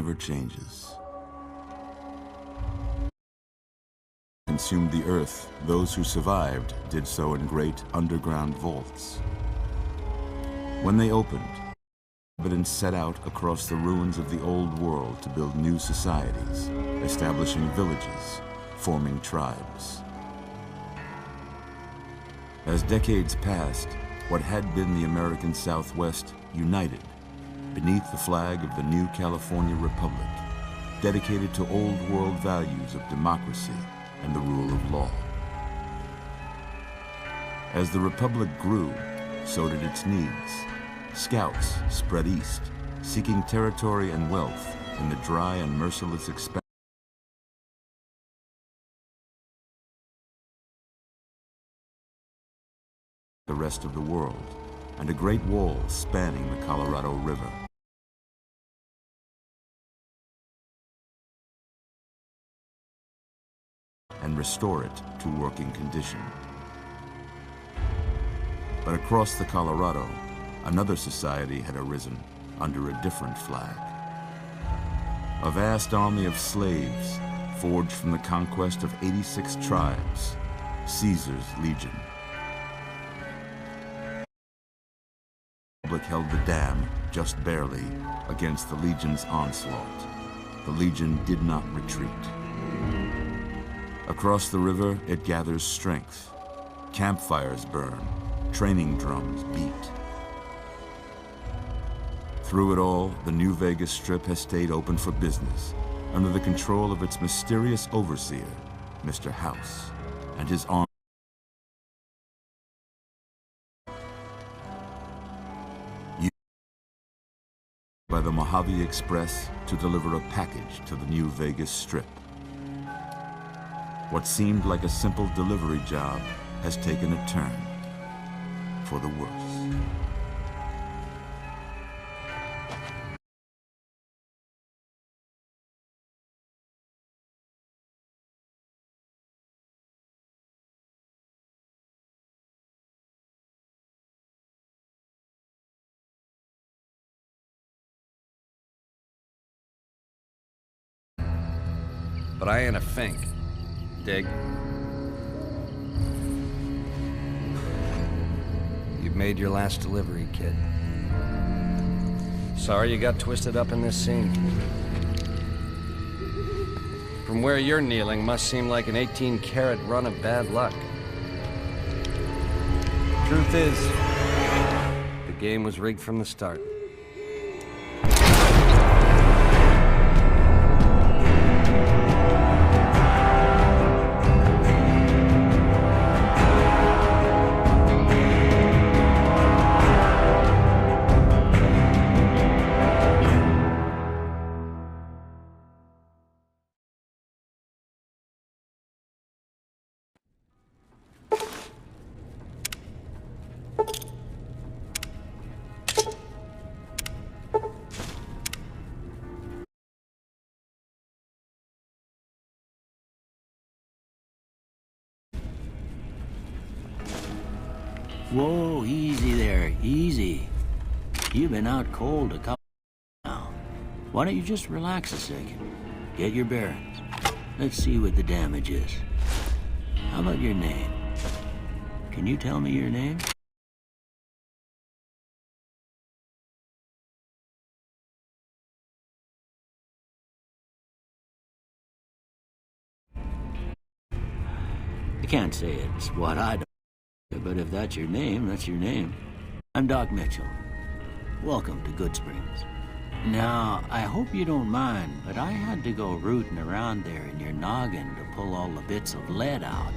never changes. Consumed the earth, those who survived did so in great underground vaults. When they opened, inhabitants set out across the ruins of the old world to build new societies, establishing villages, forming tribes. As decades passed, what had been the American Southwest united beneath the flag of the new California Republic, dedicated to old world values of democracy and the rule of law. As the Republic grew, so did its needs. Scouts spread east, seeking territory and wealth in the dry and merciless expanse the rest of the world, and a great wall spanning the Colorado River. And restore it to working condition. But across the Colorado, another society had arisen under a different flag. A vast army of slaves forged from the conquest of 86 tribes, Caesar's Legion. The Republic held the dam just barely against the Legion's onslaught. The Legion did not retreat. Across the river, it gathers strength. Campfires burn, training drums beat. Through it all, the New Vegas Strip has stayed open for business, under the control of its mysterious overseer, Mr. House, and his army. By the Mojave Express to deliver a package to the New Vegas Strip. What seemed like a simple delivery job has taken a turn for the worse. But I ain't a fink. Dig? You've made your last delivery, kid. Sorry you got twisted up in this scene. From where you're kneeling must seem like an 18-carat run of bad luck. Truth is, the game was rigged from the start. Whoa, easy there, easy. You've been out cold a couple now. Why don't you just relax a second? Get your bearings. Let's see what the damage is. How about your name? Can you tell me your name? I can't say it's what I don't. But if that's your name, that's your name. I'm Doc Mitchell. Welcome to Goodsprings. Now, I hope you don't mind, but I had to go rooting around there in your noggin to pull all the bits of lead out.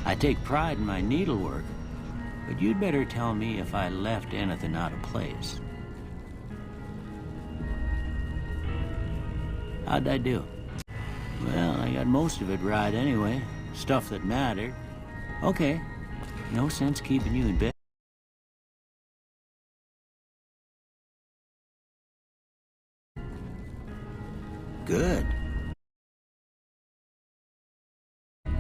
I take pride in my needlework, but you'd better tell me if I left anything out of place. How'd I do? Well, I got most of it right anyway. Stuff that mattered. Okay. No sense keeping you in bed. Good.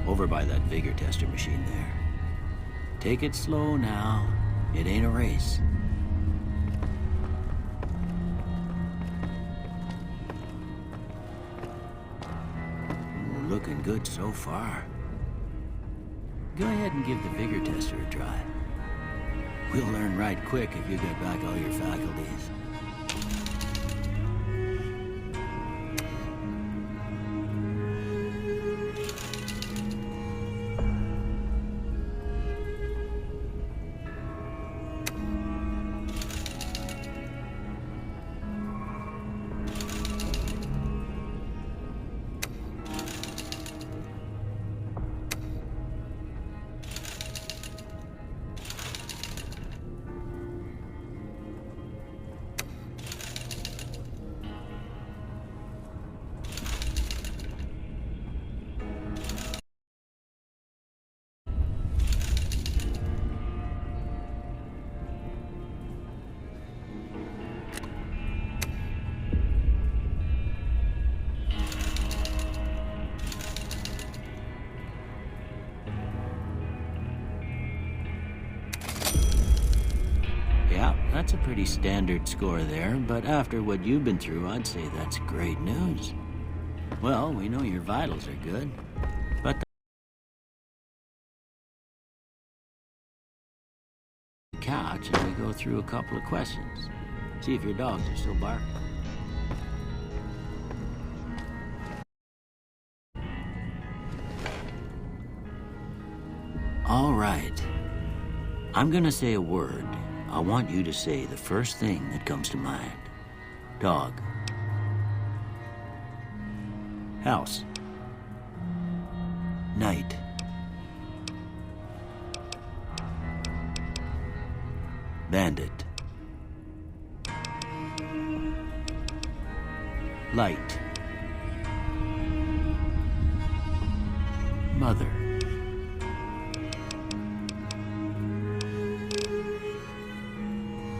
Over by that vigor tester machine there. Take it slow now. It ain't a race. looking good so far. Go ahead and give the vigor tester a try. We'll learn right quick if you get back all your faculties. Yeah, that's a pretty standard score there, but after what you've been through, I'd say that's great news. Well, we know your vitals are good, but the couch and we go through a couple of questions. See if your dogs are still barking. All right. I'm gonna say a word. I want you to say the first thing that comes to mind. Dog. House. Night. Bandit. Light. Mother.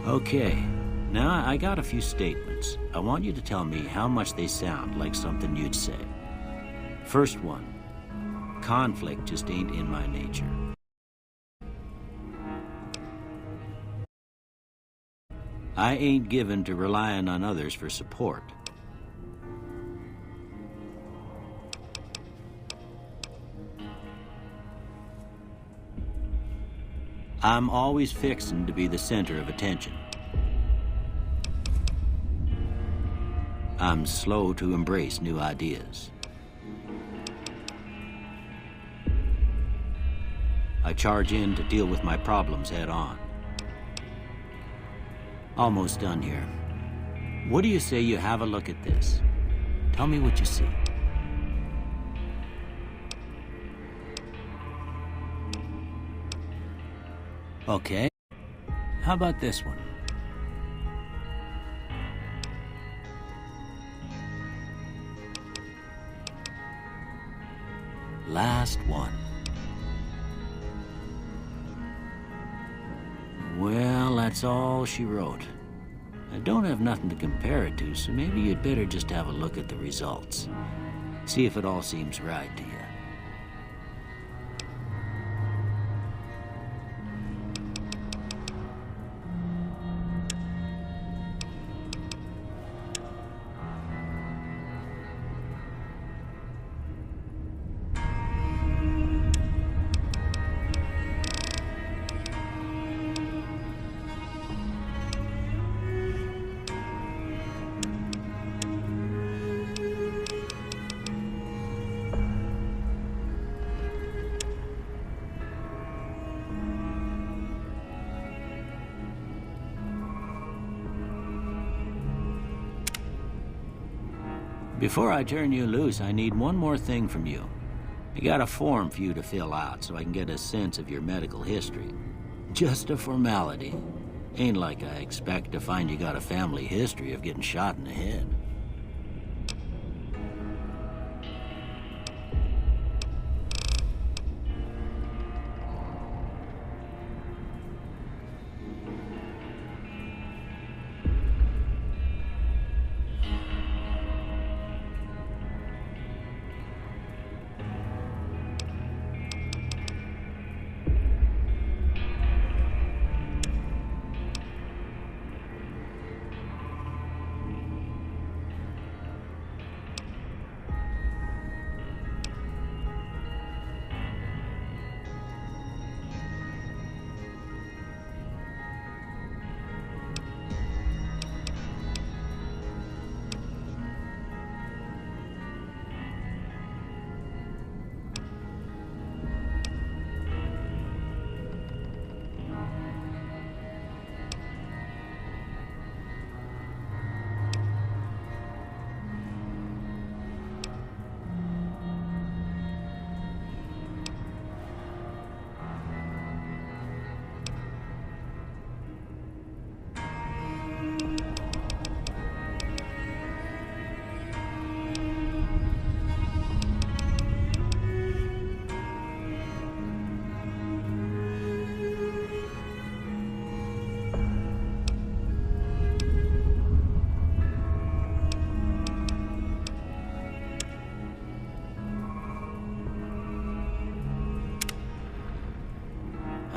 Okay, now I got a few statements. I want you to tell me how much they sound like something you'd say. First one, conflict just ain't in my nature. I ain't given to relying on others for support. I'm always fixin' to be the center of attention. I'm slow to embrace new ideas. I charge in to deal with my problems head on. Almost done here. What do you say you have a look at this? Tell me what you see. Okay. How about this one? Last one. Well, that's all she wrote. I don't have nothing to compare it to, so maybe you'd better just have a look at the results. See if it all seems right to you. Before I turn you loose, I need one more thing from you. I got a form for you to fill out so I can get a sense of your medical history. Just a formality. Ain't like I expect to find you got a family history of getting shot in the head.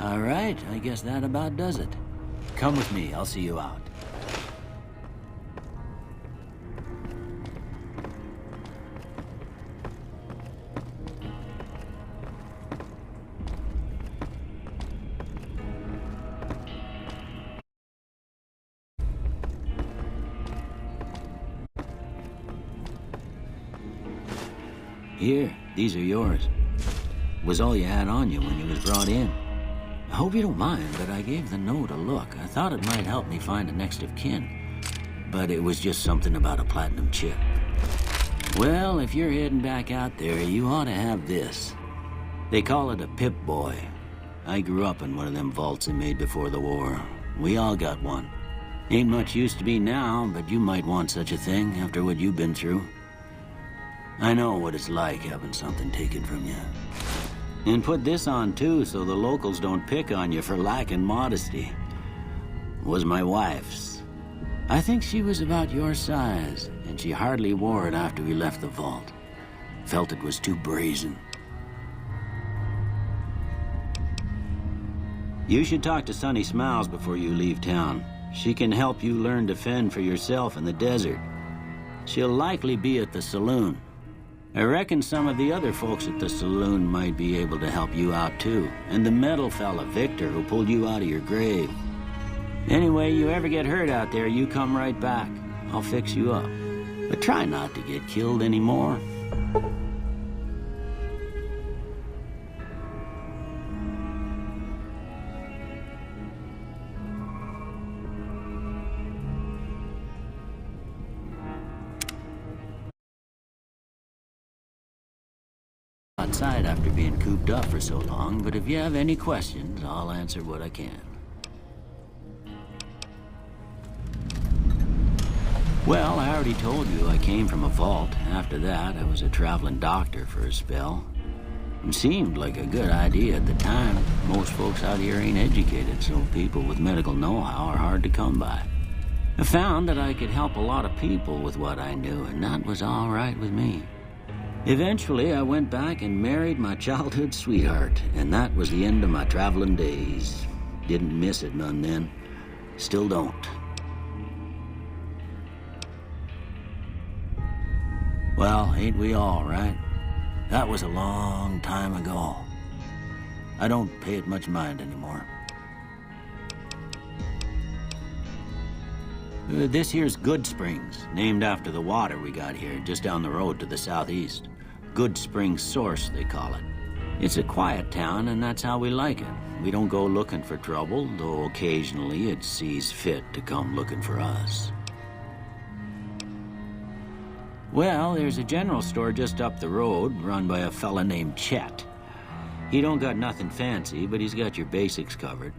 All right, I guess that about does it. Come with me, I'll see you out. Here, these are yours. Was all you had on you when you was brought in. I hope you don't mind, but I gave the note a look. I thought it might help me find a next of kin. But it was just something about a platinum chip. Well, if you're heading back out there, you ought to have this. They call it a Pip-Boy. I grew up in one of them vaults they made before the war. We all got one. Ain't much use to be now, but you might want such a thing after what you've been through. I know what it's like having something taken from you. And put this on too, so the locals don't pick on you for lacking modesty. Was my wife's. I think she was about your size, and she hardly wore it after we left the vault. Felt it was too brazen. You should talk to Sunny Smiles before you leave town. She can help you learn to fend for yourself in the desert. She'll likely be at the saloon. I reckon some of the other folks at the saloon might be able to help you out too. And the metal fella, Victor, who pulled you out of your grave. Anyway, you ever get hurt out there, you come right back. I'll fix you up. But try not to get killed anymore. Outside after being cooped up for so long, but if you have any questions, I'll answer what I can. Well, I already told you I came from a vault. After that, I was a traveling doctor for a spell. It seemed like a good idea at the time. Most folks out here ain't educated, so people with medical know-how are hard to come by. I found that I could help a lot of people with what I knew, and that was all right with me. Eventually, I went back and married my childhood sweetheart, and that was the end of my traveling days. Didn't miss it none then. Still don't. Well, ain't we all, right? That was a long time ago. I don't pay it much mind anymore. This here's Goodsprings, named after the water we got here, just down the road to the southeast. Goodsprings Source, they call it. It's a quiet town, and that's how we like it. We don't go looking for trouble, though occasionally it sees fit to come looking for us. Well, there's a general store just up the road, run by a fella named Chet. He don't got nothing fancy, but he's got your basics covered.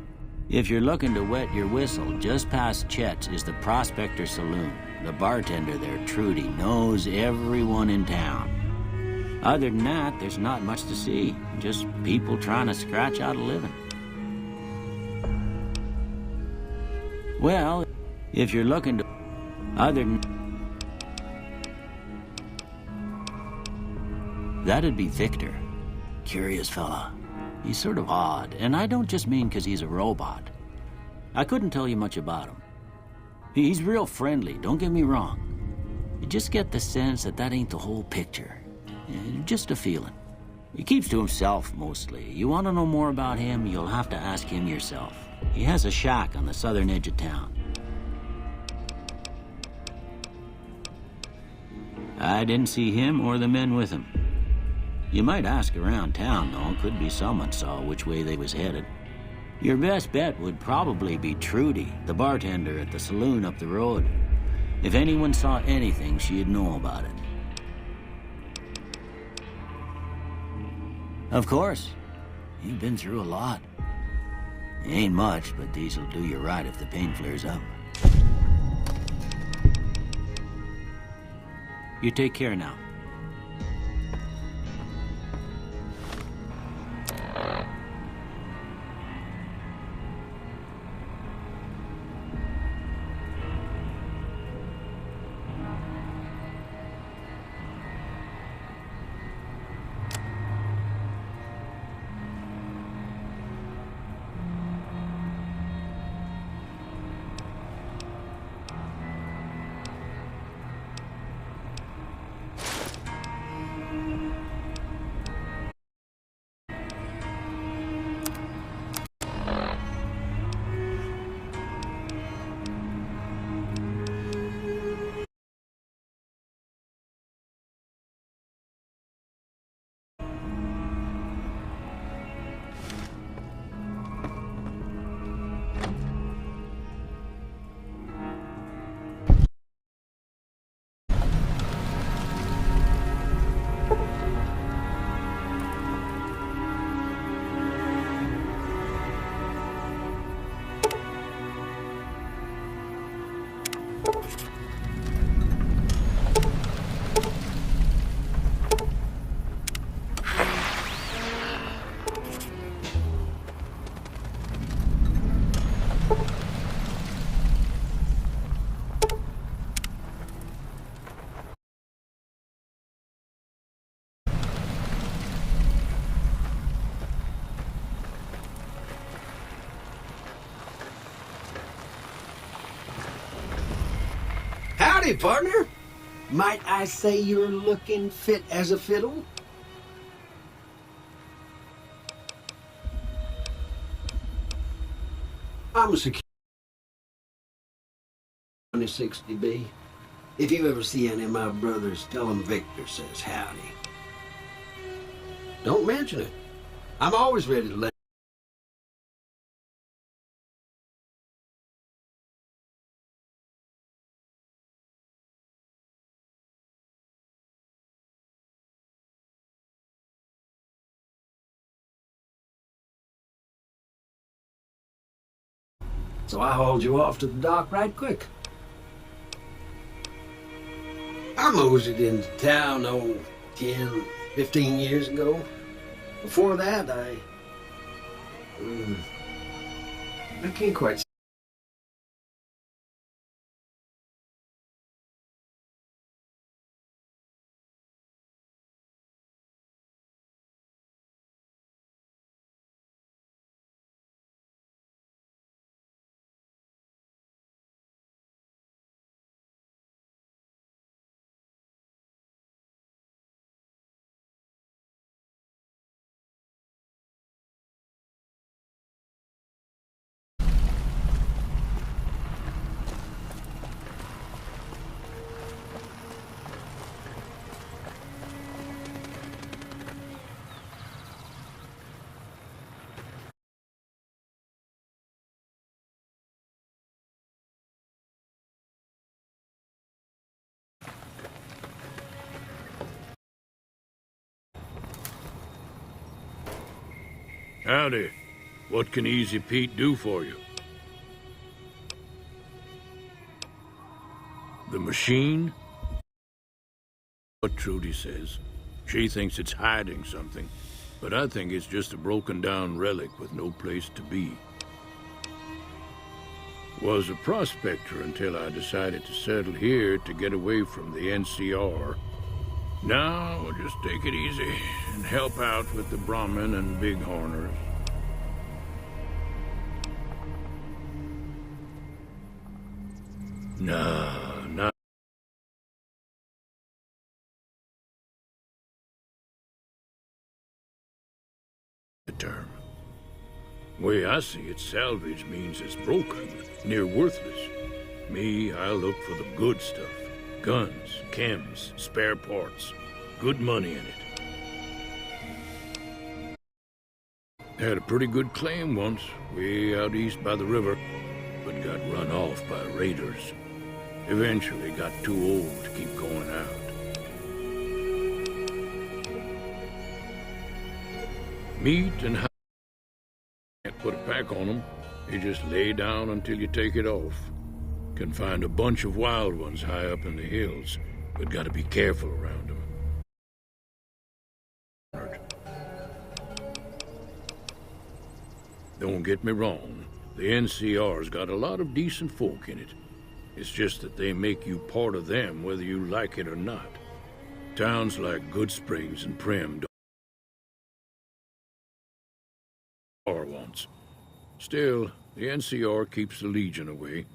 If you're looking to wet your whistle, just past Chet's is the Prospector Saloon. The bartender there, Trudy, knows everyone in town. Other than that, there's not much to see. Just people trying to scratch out a living. Well, if you're looking to... Other than... That'd be Victor. Curious fella. He's sort of odd, and I don't just mean 'cause he's a robot. I couldn't tell you much about him. He's real friendly, don't get me wrong. You just get the sense that that ain't the whole picture. Just a feeling. He keeps to himself, mostly. You want to know more about him, you'll have to ask him yourself. He has a shack on the southern edge of town. I didn't see him or the men with him. You might ask around town, though. Could be someone saw which way they was headed. Your best bet would probably be Trudy, the bartender at the saloon up the road. If anyone saw anything, she'd know about it. Of course. You've been through a lot. Ain't much, but these'll do you right if the pain flares up. You take care now. Howdy, partner. Might I say you're looking fit as a fiddle? I'm a security 2060B. If you ever see any of my brothers, tell them Victor says howdy. Don't mention it. I'm always ready to let. So I hauled you off to the dock right quick. I moseyed into town, 10, 15 years ago. Before that, I can't quite. Howdy. What can Easy Pete do for you? The machine? What Trudy says. She thinks it's hiding something, but I think it's just a broken down relic with no place to be. Was a prospector until I decided to settle here to get away from the NCR. Now, we'll just take it easy and help out with the Brahmin and Bighorners. Nah, not the term. Way I see it, salvage means it's broken, near worthless. Me, I look for the good stuff. Guns, chems, spare parts. Good money in it. Had a pretty good claim once, way out east by the river, but got run off by raiders. Eventually got too old to keep going out. Meat and can't put a pack on them. You just lay down until you take it off. Can find a bunch of wild ones high up in the hills, but gotta be careful around them. Don't get me wrong, the NCR's got a lot of decent folk in it. It's just that they make you part of them whether you like it or not. Towns like Goodsprings and Primm don't once. Still, the NCR keeps the Legion away.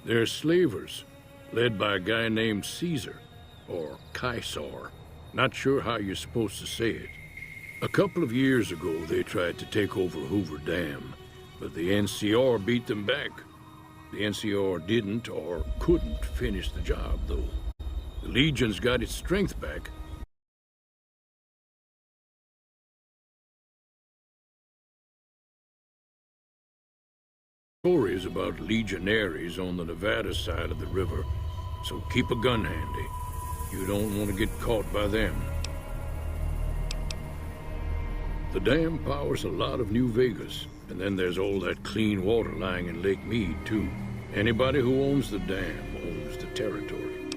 They're slavers, led by a guy named Caesar, or Caesar. Not sure how you're supposed to say it. A couple of years ago, they tried to take over Hoover Dam, but the NCR beat them back. The NCR didn't or couldn't finish the job, though. The Legion's got its strength back. Stories about legionaries on the Nevada side of the river, so keep a gun handy. You don't want to get caught by them. The dam powers a lot of New Vegas, and then there's all that clean water lying in Lake Mead, too. Anybody who owns the dam owns the territory.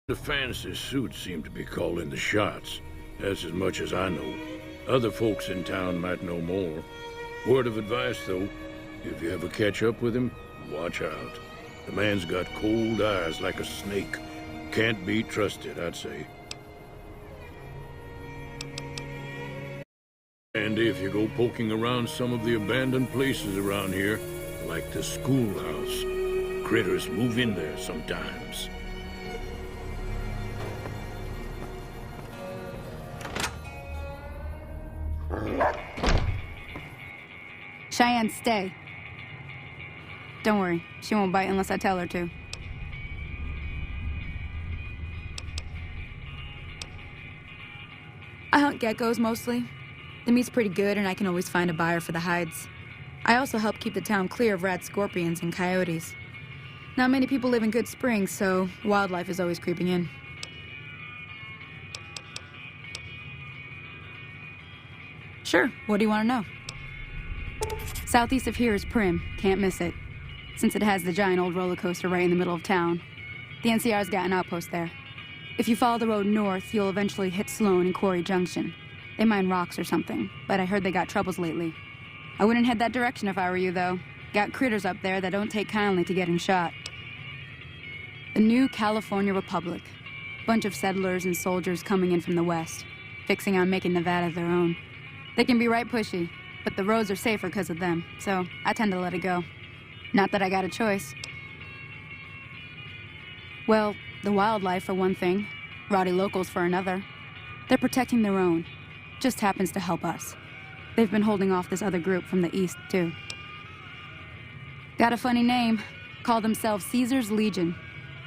The fancy suits seem to be calling the shots. That's as much as I know. Other folks in town might know more. Word of advice, though, if you ever catch up with him, watch out. The man's got cold eyes like a snake. Can't be trusted, I'd say. And if you go poking around some of the abandoned places around here, like the schoolhouse, critters move in there sometimes. Cheyenne, stay. Don't worry, she won't bite unless I tell her to. I hunt geckos mostly. The meat's pretty good and I can always find a buyer for the hides. I also help keep the town clear of rat scorpions and coyotes. Not many people live in Good Springs, so wildlife is always creeping in. Sure, what do you want to know? Southeast of here is Primm, can't miss it. Since it has the giant old roller coaster right in the middle of town. The NCR's got an outpost there. If you follow the road north, you'll eventually hit Sloan and Quarry Junction. They mine rocks or something, but I heard they got troubles lately. I wouldn't head that direction if I were you, though. Got critters up there that don't take kindly to getting shot. The New California Republic. Bunch of settlers and soldiers coming in from the west, fixing on making Nevada their own. They can be right pushy, but the roads are safer because of them, so I tend to let it go. Not that I got a choice. Well, the wildlife for one thing, rowdy locals for another. They're protecting their own. Just happens to help us. They've been holding off this other group from the east, too. Got a funny name. Call themselves Caesar's Legion.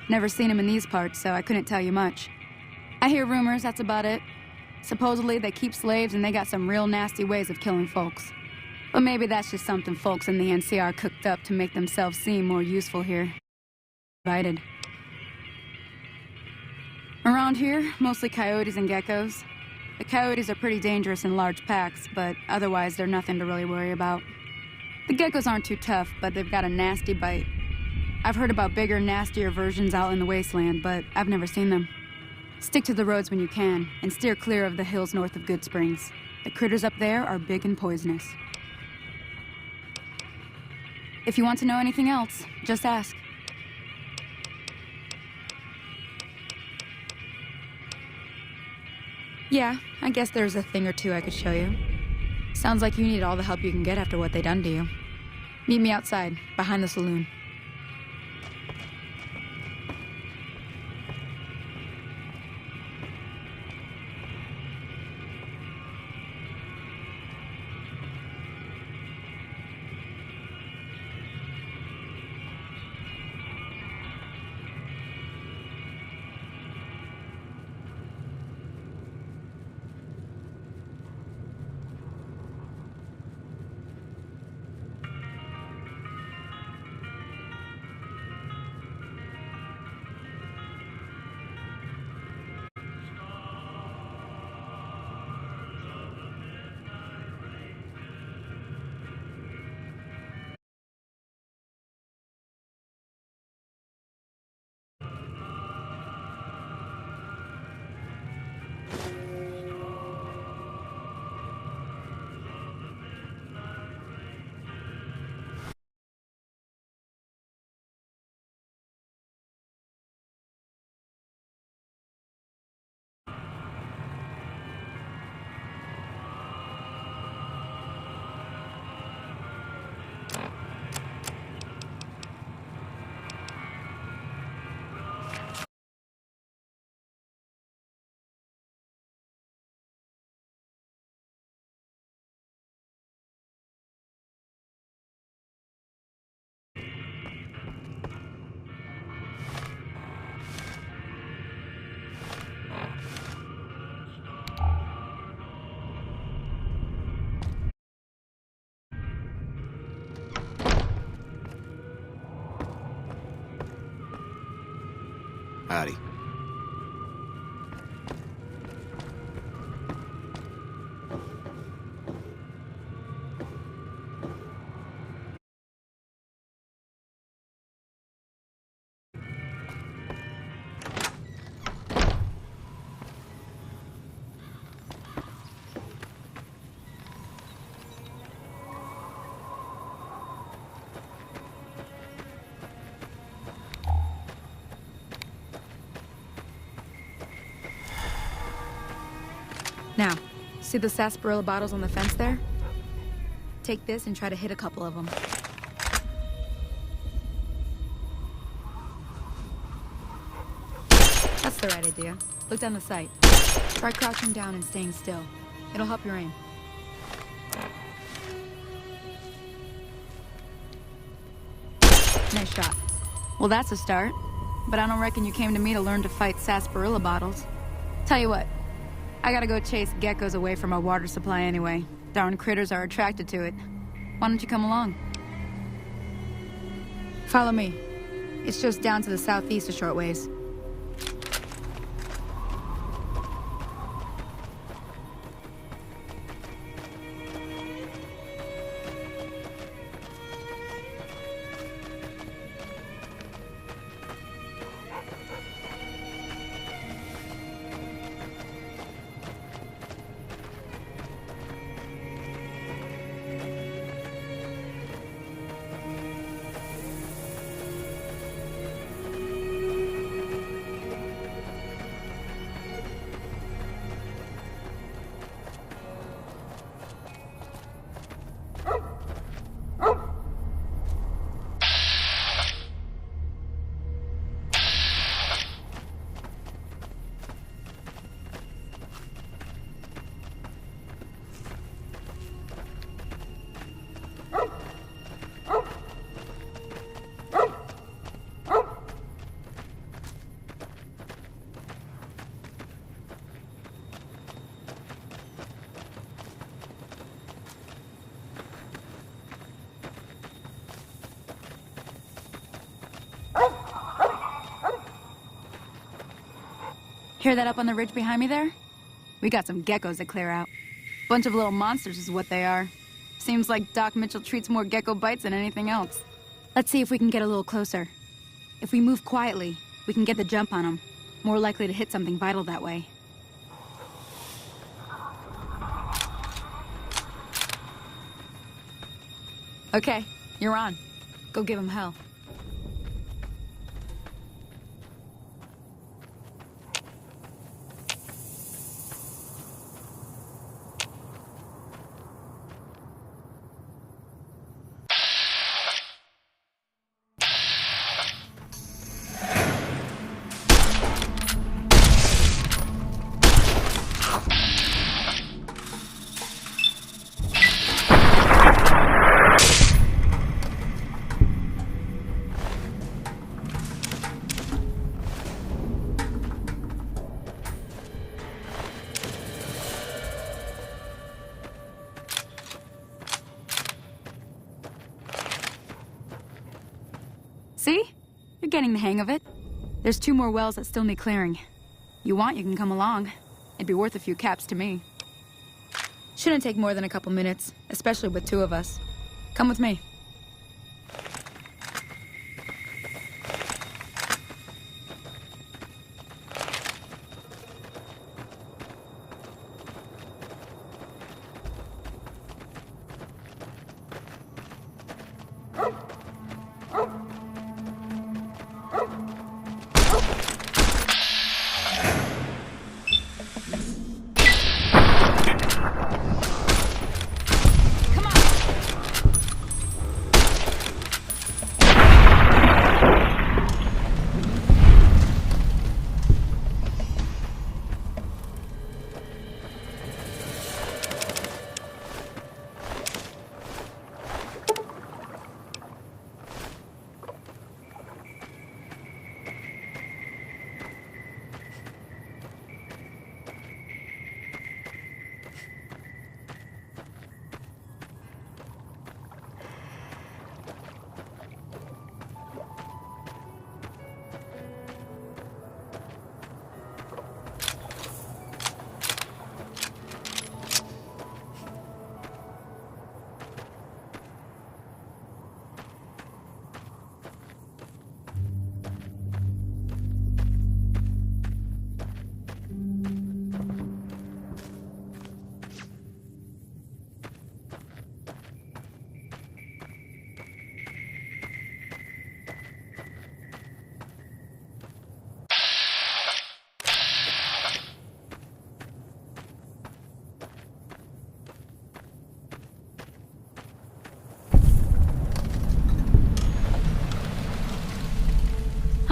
Never seen them in these parts, so I couldn't tell you much. I hear rumors, that's about it. Supposedly they keep slaves and they got some real nasty ways of killing folks. But maybe that's just something folks in the NCR cooked up to make themselves seem more useful here. Invited. Around here, mostly coyotes and geckos. The coyotes are pretty dangerous in large packs, but otherwise they're nothing to really worry about. The geckos aren't too tough, but they've got a nasty bite. I've heard about bigger, nastier versions out in the wasteland, but I've never seen them. Stick to the roads when you can, and steer clear of the hills north of Good Springs. The critters up there are big and poisonous. If you want to know anything else, just ask. Yeah, I guess there's a thing or two I could show you. Sounds like you need all the help you can get after what they done to you. Meet me outside, behind the saloon. Howdy. Now, See the sarsaparilla bottles on the fence there? Take this and try to hit a couple of them. That's the right idea. Look down the sight. Try crouching down and staying still. It'll help your aim. Nice shot. Well, that's a start. But I don't reckon you came to me to learn to fight sarsaparilla bottles. Tell you what, I gotta go chase geckos away from our water supply anyway. Darn critters are attracted to it. Why don't you come along? Follow me. It's just down to the southeast a short ways. Hear that up on the ridge behind me there? We got some geckos to clear out. Bunch of little monsters is what they are. Seems like Doc Mitchell treats more gecko bites than anything else. Let's see if we can get a little closer. If we move quietly, we can get the jump on them. More likely to hit something vital that way. Okay, you're on. Go give him hell. See? You're getting the hang of it. There's 2 more wells that still need clearing. You want, you can come along. It'd be worth a few caps to me. Shouldn't take more than a couple minutes, especially with 2 of us. Come with me.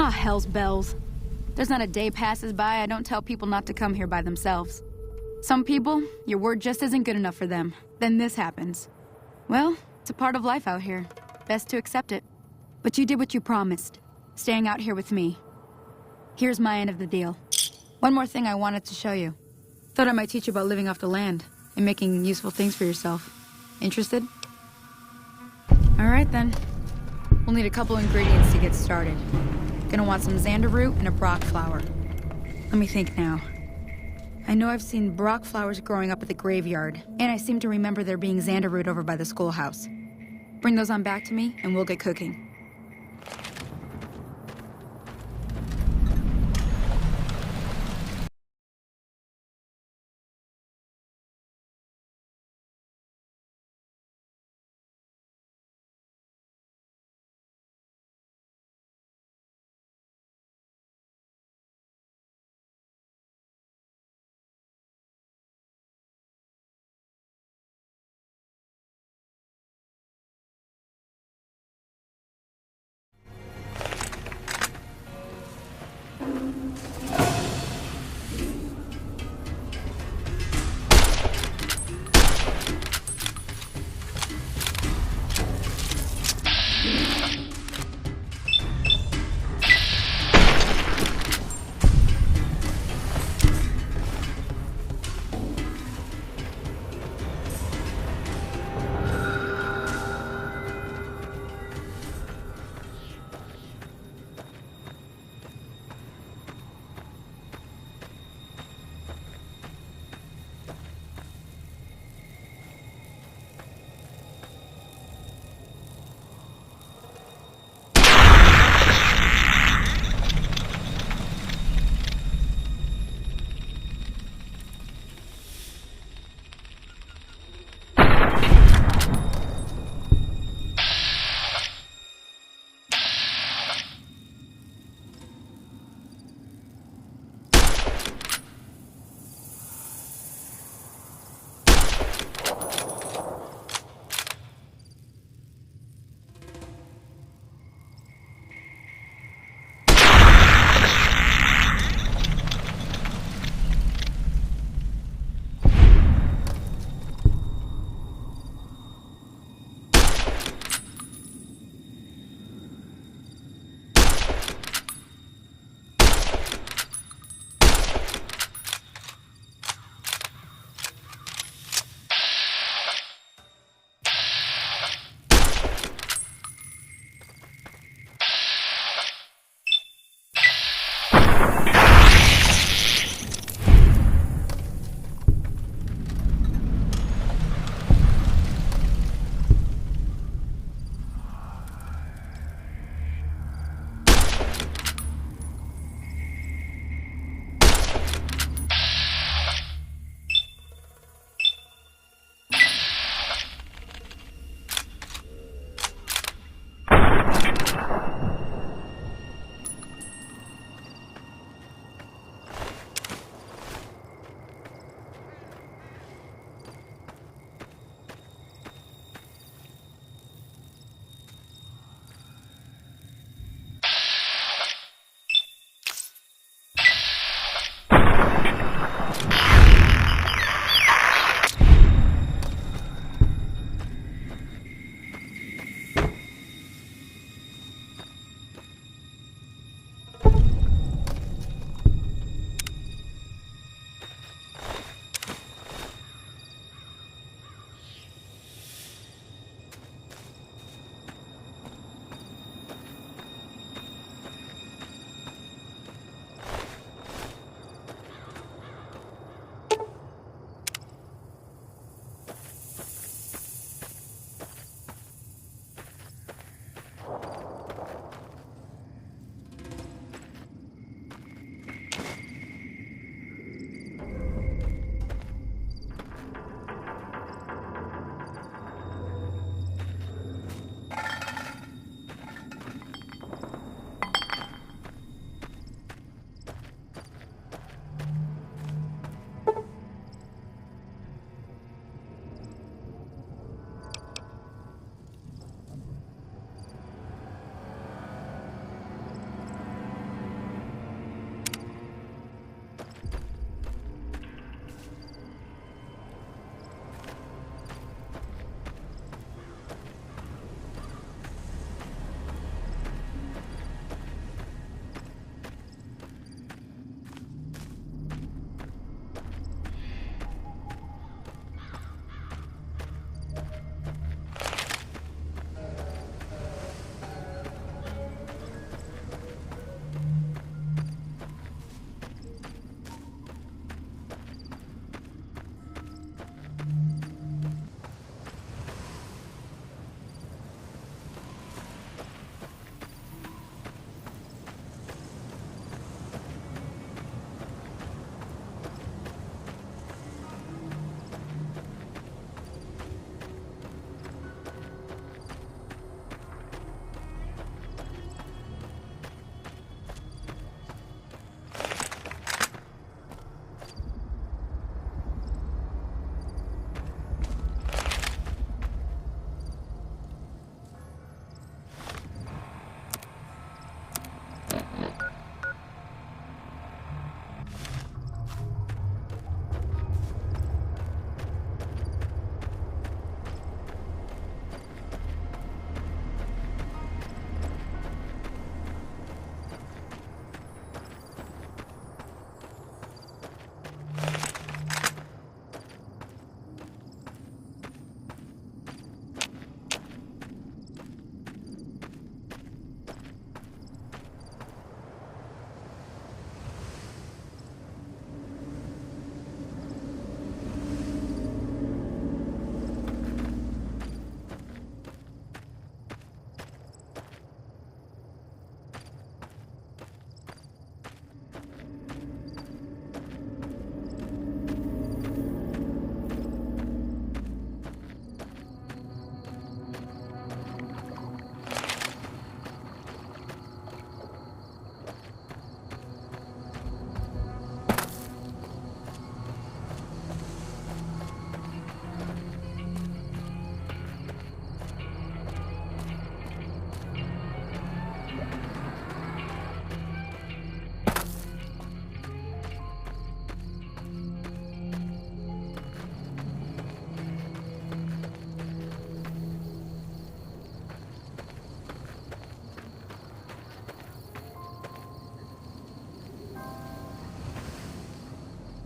Ah, hell's bells. There's not a day passes by I don't tell people not to come here by themselves. Some people, your word just isn't good enough for them. Then this happens. Well, it's a part of life out here. Best to accept it. But you did what you promised, staying out here with me. Here's my end of the deal. One more thing I wanted to show you. Thought I might teach you about living off the land and making useful things for yourself. Interested? All right, then. We'll need a couple ingredients to get started. Gonna want some xander root and a brock flower. Let me think now. I know I've seen brock flowers growing up at the graveyard, and I seem to remember there being xander root over by the schoolhouse. Bring those on back to me, and we'll get cooking.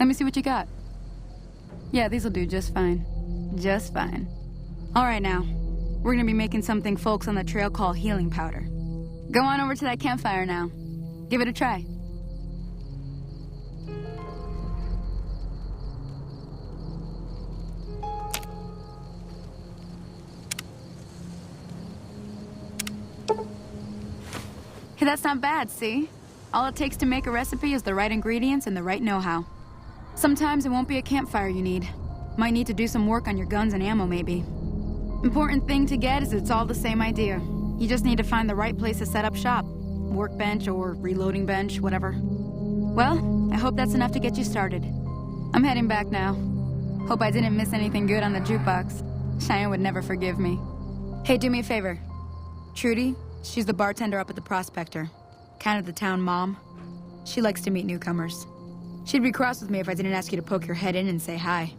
Let me see what you got. Yeah, these'll do just fine. Just fine. All right, now. We're gonna be making something folks on the trail call healing powder. Go on over to that campfire now. Give it a try. Hey, that's not bad, see? All it takes to make a recipe is the right ingredients and the right know-how. Sometimes it won't be a campfire you need. Might need to do some work on your guns and ammo, maybe. Important thing to get is it's all the same idea. You just need to find the right place to set up shop. Workbench or reloading bench, whatever. Well, I hope that's enough to get you started. I'm heading back now. Hope I didn't miss anything good on the jukebox. Cheyenne would never forgive me. Hey, do me a favor. Trudy, she's the bartender up at the Prospector. Kind of the town mom. She likes to meet newcomers. She'd be cross with me if I didn't ask you to poke your head in and say hi.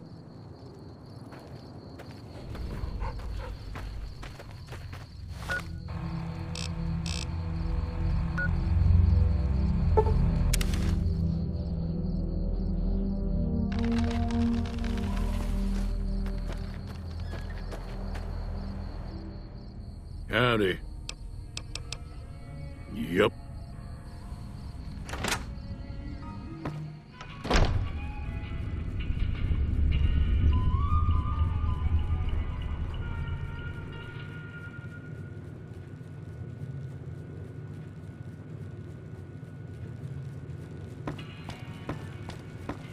Howdy. Yup.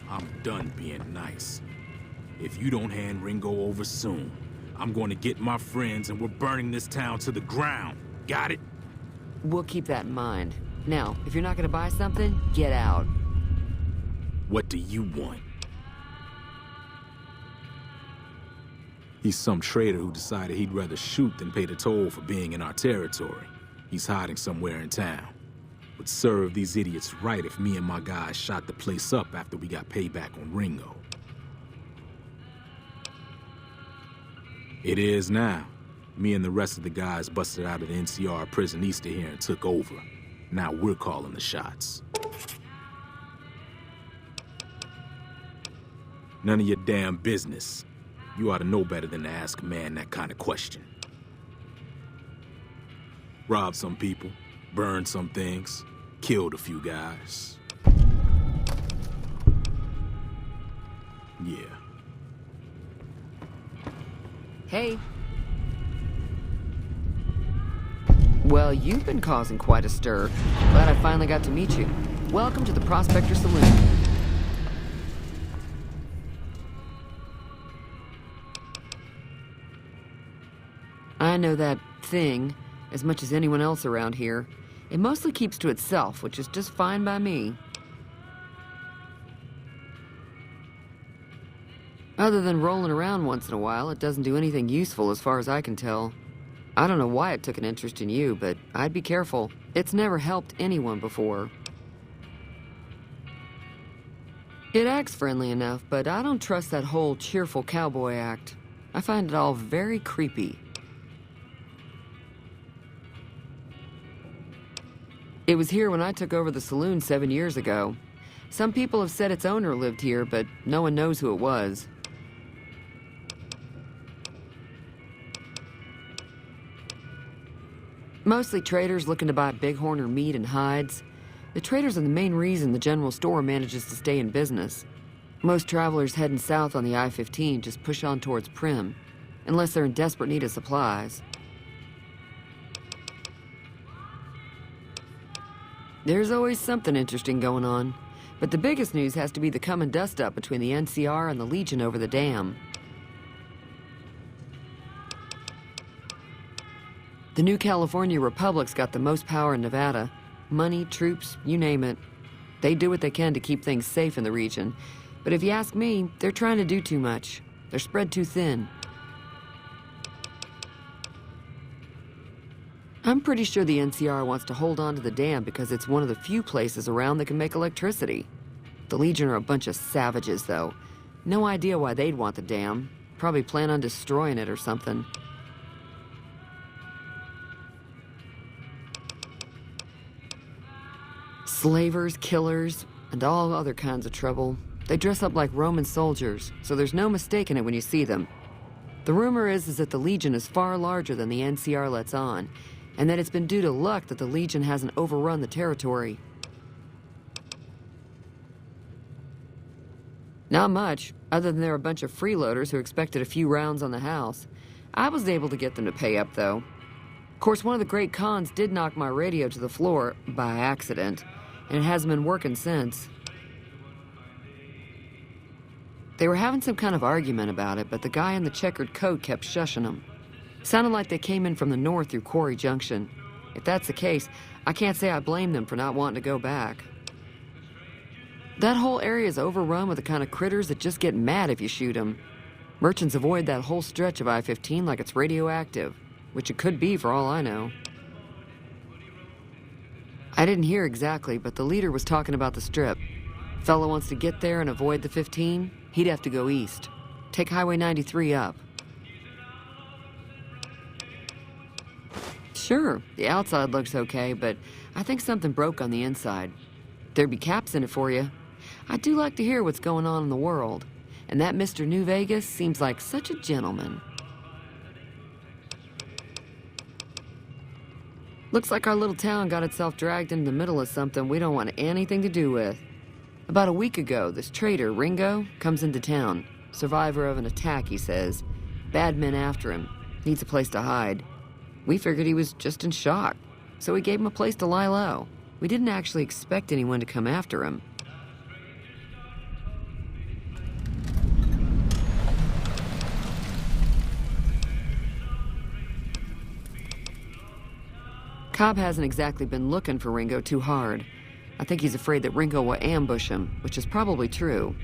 I'm done being nice. If you don't hand Ringo over soon, I'm going to get my friends and we're burning this town to the ground. Got it? We'll keep that in mind. Now, if you're not gonna buy something, get out. What do you want? He's some traitor who decided he'd rather shoot than pay the toll for being in our territory. He's hiding somewhere in town. Would serve these idiots right if me and my guys shot the place up after we got payback on Ringo. It is now. Me and the rest of the guys busted out of the NCR prison east of here and took over. Now we're calling the shots. None of your damn business. You ought to know better than to ask a man that kind of question. Robbed some people, burned some things, killed a few guys. Yeah. Hey. Well, you've been causing quite a stir. Glad I finally got to meet you. Welcome to the Prospector Saloon. I know that thing as much as anyone else around here. It mostly keeps to itself, which is just fine by me. Other than rolling around once in a while, it doesn't do anything useful as far as I can tell. I don't know why it took an interest in you, but I'd be careful. It's never helped anyone before. It acts friendly enough, but I don't trust that whole cheerful cowboy act. I find it all very creepy. It was here when I took over the saloon 7 years ago. Some people have said its owner lived here, but no one knows who it was. Mostly traders looking to buy bighorn or meat and hides. The traders are the main reason the general store manages to stay in business. Most travelers heading south on the I-15 just push on towards Primm, unless they're in desperate need of supplies. There's always something interesting going on, but the biggest news has to be the coming dust-up between the NCR and the Legion over the dam. The new California Republic's got the most power in Nevada. Money, troops, you name it. They do what they can to keep things safe in the region. But if you ask me, they're trying to do too much. They're spread too thin. I'm pretty sure the NCR wants to hold on to the dam because it's one of the few places around that can make electricity. The Legion are a bunch of savages, though. No idea why they'd want the dam. Probably plan on destroying it or something. Slavers, killers, and all other kinds of trouble. They dress up like Roman soldiers, so there's no mistaking it when you see them. The rumor is that the Legion is far larger than the NCR lets on, and that it's been due to luck that the Legion hasn't overrun the territory. Not much, other than they're a bunch of freeloaders who expected a few rounds on the house. I was able to get them to pay up, though. Of course, one of the Great Khans did knock my radio to the floor, by accident, and it hasn't been working since. They were having some kind of argument about it, but the guy in the checkered coat kept shushing them. Sounded like they came in from the north through Quarry Junction. If that's the case, I can't say I blame them for not wanting to go back. That whole area is overrun with the kind of critters that just get mad if you shoot them. Merchants avoid that whole stretch of I-15 like it's radioactive, which it could be for all I know. I didn't hear exactly, but the leader was talking about the strip. Fellow wants to get there and avoid the 15, he'd have to go east. Take Highway 93 up. Sure, the outside looks okay, but I think something broke on the inside. There'd be caps in it for you. I do like to hear what's going on in the world, and that Mr. New Vegas seems like such a gentleman. Looks like our little town got itself dragged into the middle of something we don't want anything to do with. About a week ago, this trader, Ringo, comes into town. Survivor of an attack, he says. Bad men after him. Needs a place to hide. We figured he was just in shock, so we gave him a place to lie low. We didn't actually expect anyone to come after him. Cobb hasn't exactly been looking for Ringo too hard. I think he's afraid that Ringo will ambush him, which is probably true.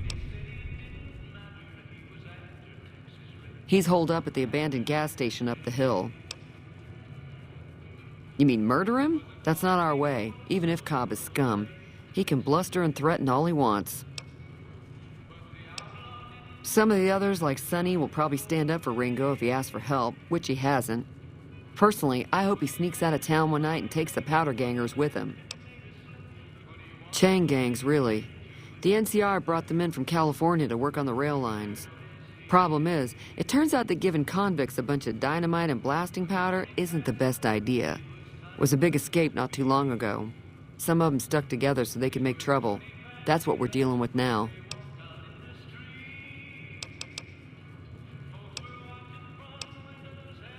He's holed up at the abandoned gas station up the hill. You mean murder him? That's not our way, even if Cobb is scum. He can bluster and threaten all he wants. Some of the others, like Sonny, will probably stand up for Ringo if he asks for help, which he hasn't. Personally, I hope he sneaks out of town one night and takes the powder gangers with him. Chain gangs, really. The NCR brought them in from California to work on the rail lines. Problem is, it turns out that giving convicts a bunch of dynamite and blasting powder isn't the best idea. It was a big escape not too long ago. Some of them stuck together so they could make trouble. That's what we're dealing with now.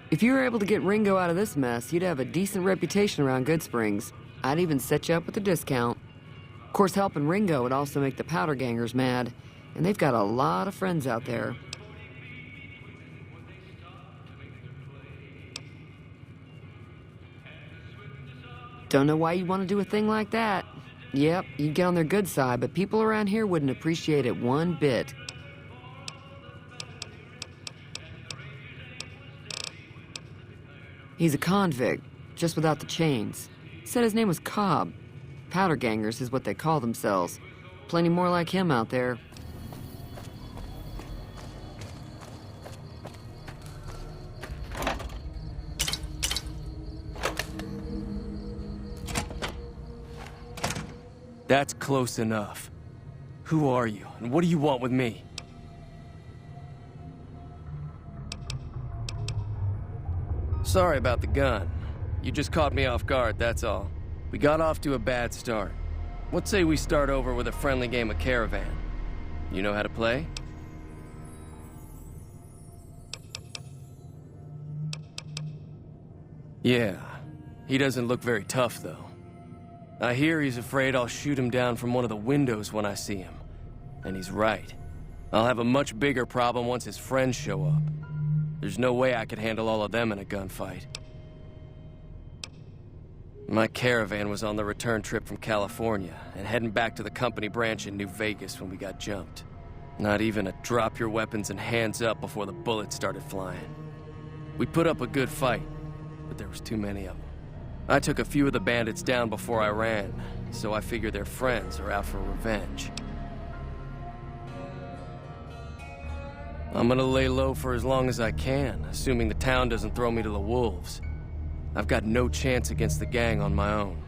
If you were able to get Ringo out of this mess, you'd have a decent reputation around Goodsprings. I'd even set you up with a discount. Of course, helping Ringo would also make the powder gangers mad, and they've got a lot of friends out there. Don't know why you'd want to do a thing like that. Yep, you'd get on their good side, but people around here wouldn't appreciate it one bit. He's a convict, just without the chains. Said his name was Cobb. Powder gangers is what they call themselves. Plenty more like him out there. That's close enough. Who are you, and what do you want with me? Sorry about the gun. You just caught me off guard, that's all. We got off to a bad start. What say we start over with a friendly game of Caravan? You know how to play? Yeah. He doesn't look very tough, though. I hear he's afraid I'll shoot him down from one of the windows when I see him. And he's right. I'll have a much bigger problem once his friends show up. There's no way I could handle all of them in a gunfight. My Caravan was on the return trip from California and heading back to the company branch in New Vegas when we got jumped. Not even a drop your weapons and hands up before the bullets started flying. We put up a good fight, but there was too many of them. I took a few of the bandits down before I ran, so I figure their friends are out for revenge. I'm gonna lay low for as long as I can, assuming the town doesn't throw me to the wolves. I've got no chance against the gang on my own.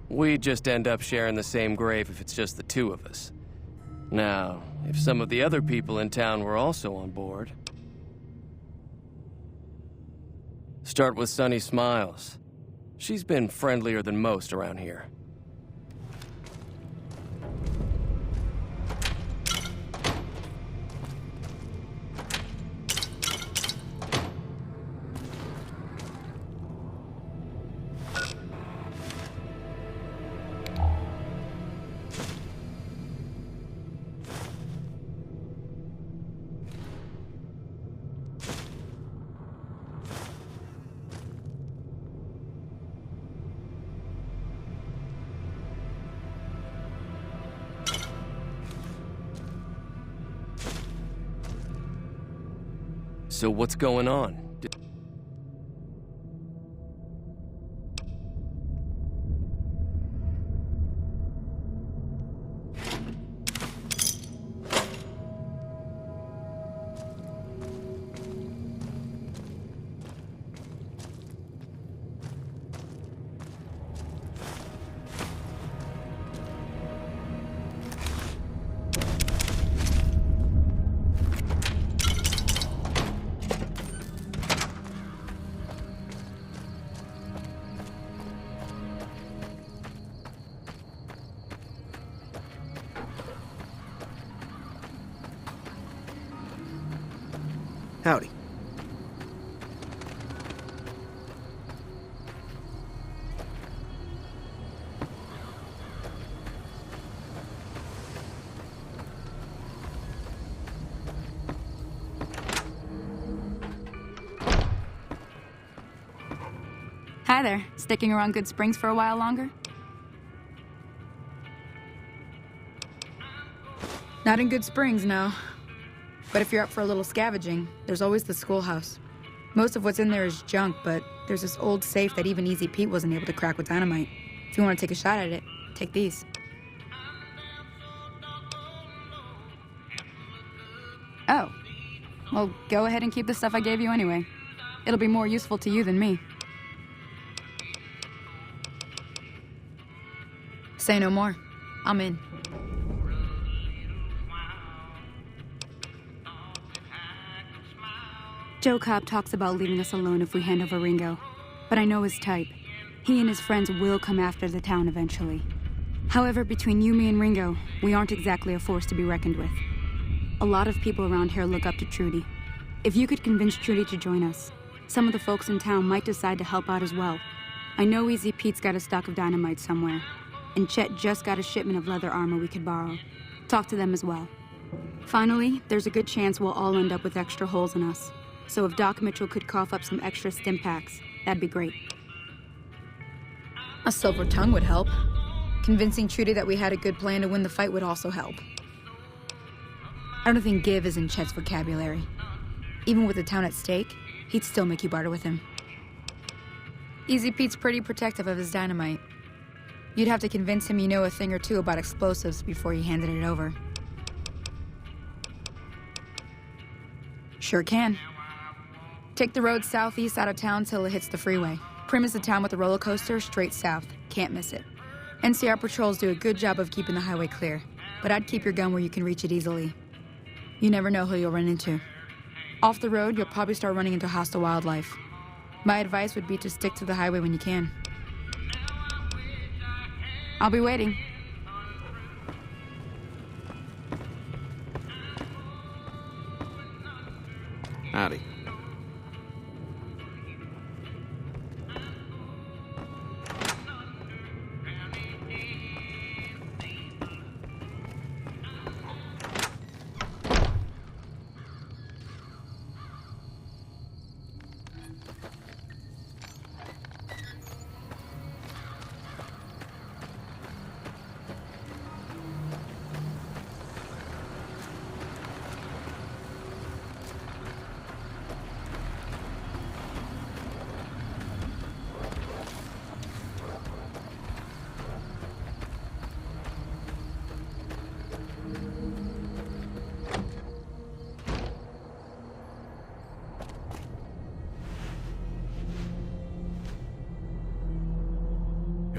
We just end up sharing the same grave if it's just the two of us. Now, if some of the other people in town were also on board... Start with Sunny Smiles. She's been friendlier than most around here. So what's going on? Howdy. Hi there. Sticking around Good Springs for a while longer? Not in Good Springs, no. But if you're up for a little scavenging, there's always the schoolhouse. Most of what's in there is junk, but there's this old safe that even Easy Pete wasn't able to crack with dynamite. If you want to take a shot at it, take these. Oh. Well, go ahead and keep the stuff I gave you anyway. It'll be more useful to you than me. Say no more. I'm in. Joe Cobb talks about leaving us alone if we hand over Ringo, but I know his type. He and his friends will come after the town eventually. However, between you, me, and Ringo, we aren't exactly a force to be reckoned with. A lot of people around here look up to Trudy. If you could convince Trudy to join us, some of the folks in town might decide to help out as well. I know Easy Pete's got a stock of dynamite somewhere, and Chet just got a shipment of leather armor we could borrow. Talk to them as well. Finally, there's a good chance we'll all end up with extra holes in us. So if Doc Mitchell could cough up some extra stim packs, that'd be great. A silver tongue would help. Convincing Trudy that we had a good plan to win the fight would also help. I don't think give is in Chet's vocabulary. Even with the town at stake, he'd still make you barter with him. Easy Pete's pretty protective of his dynamite. You'd have to convince him you know a thing or two about explosives before you handed it over. Sure can. Take the road southeast out of town till it hits the freeway. Prim is the town with the roller coaster straight south. Can't miss it. NCR patrols do a good job of keeping the highway clear, but I'd keep your gun where you can reach it easily. You never know who you'll run into. Off the road, you'll probably start running into hostile wildlife. My advice would be to stick to the highway when you can. I'll be waiting. Howdy.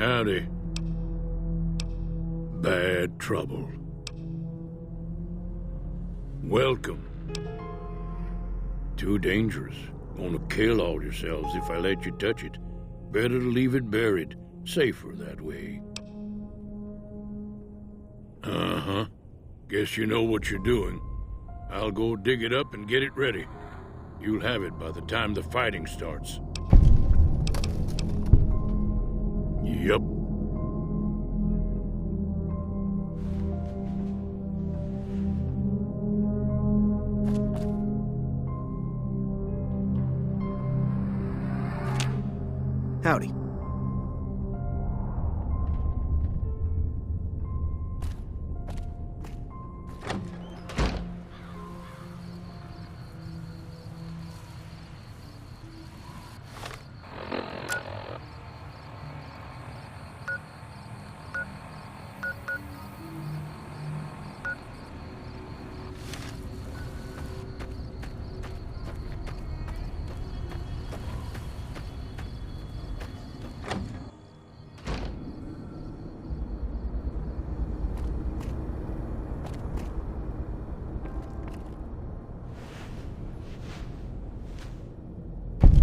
Howdy. bad trouble. Welcome. Too dangerous. Gonna kill all yourselves if I let you touch it. Better to leave it buried. Safer that way. Uh-huh. Guess you know what you're doing. I'll go dig it up and get it ready. You'll have it by the time the fighting starts. Yup. Howdy.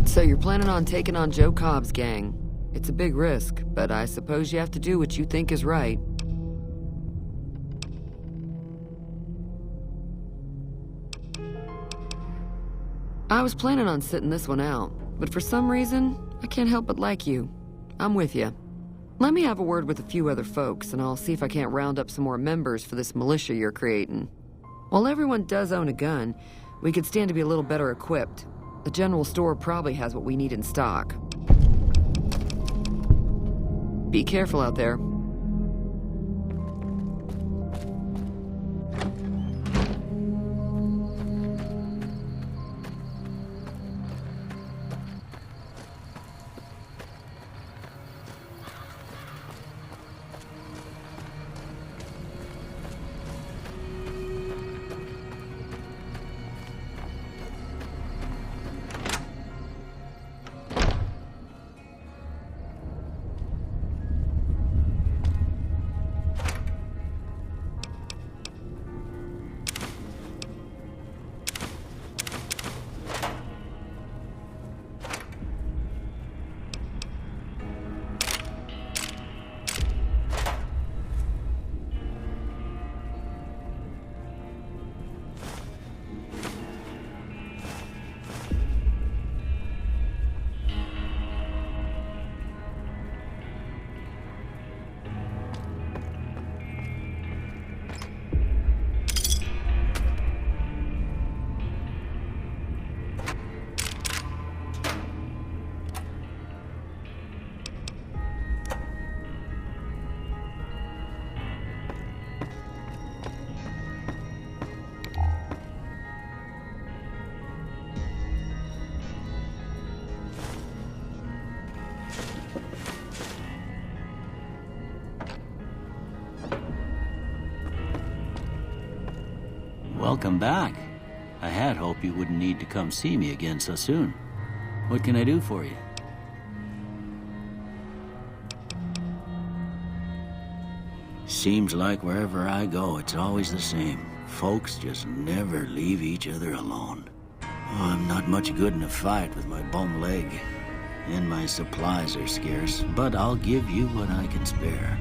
So you're planning on taking on Joe Cobb's gang. It's a big risk, but I suppose you have to do what you think is right. I was planning on sitting this one out, but for some reason, I can't help but like you. I'm with you. Let me have a word with a few other folks, and I'll see if I can't round up some more members for this militia you're creating. While everyone does own a gun, we could stand to be a little better equipped. The general store probably has what we need in stock. Be careful out there. Welcome back. I had hoped you wouldn't need to come see me again so soon. What can I do for you? Seems like wherever I go, it's always the same. Folks just never leave each other alone. Oh, I'm not much good in a fight with my bum leg. And my supplies are scarce, but I'll give you what I can spare.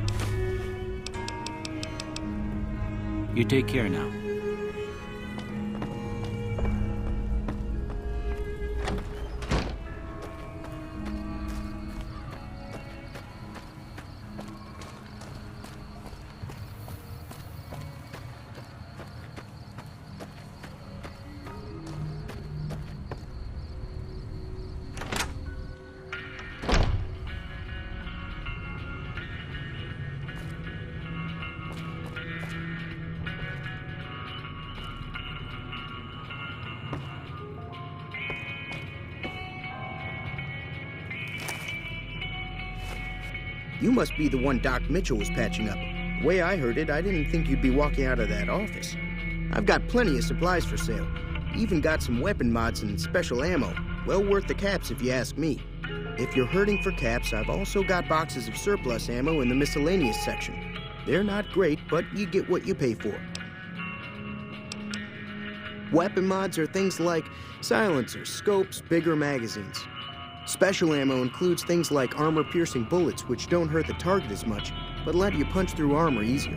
You take care now. You must be the one Doc Mitchell was patching up. The way I heard it, I didn't think you'd be walking out of that office. I've got plenty of supplies for sale. Even got some weapon mods and special ammo. Well worth the caps if you ask me. If you're hurting for caps, I've also got boxes of surplus ammo in the miscellaneous section. They're not great, but you get what you pay for. Weapon mods are things like silencers, scopes, bigger magazines. Special ammo includes things like armor-piercing bullets, which don't hurt the target as much, but let you punch through armor easier.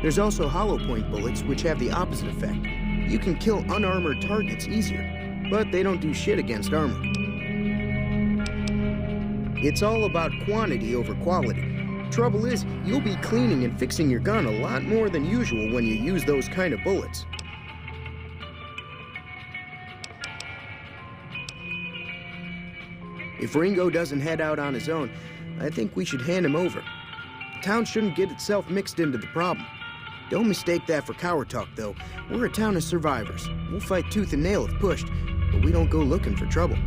There's also hollow-point bullets, which have the opposite effect. You can kill unarmored targets easier, but they don't do shit against armor. It's all about quantity over quality. Trouble is, you'll be cleaning and fixing your gun a lot more than usual when you use those kind of bullets. If Ringo doesn't head out on his own, I think we should hand him over. Town shouldn't get itself mixed into the problem. Don't mistake that for coward talk, though. We're a town of survivors. We'll fight tooth and nail if pushed, but we don't go looking for trouble.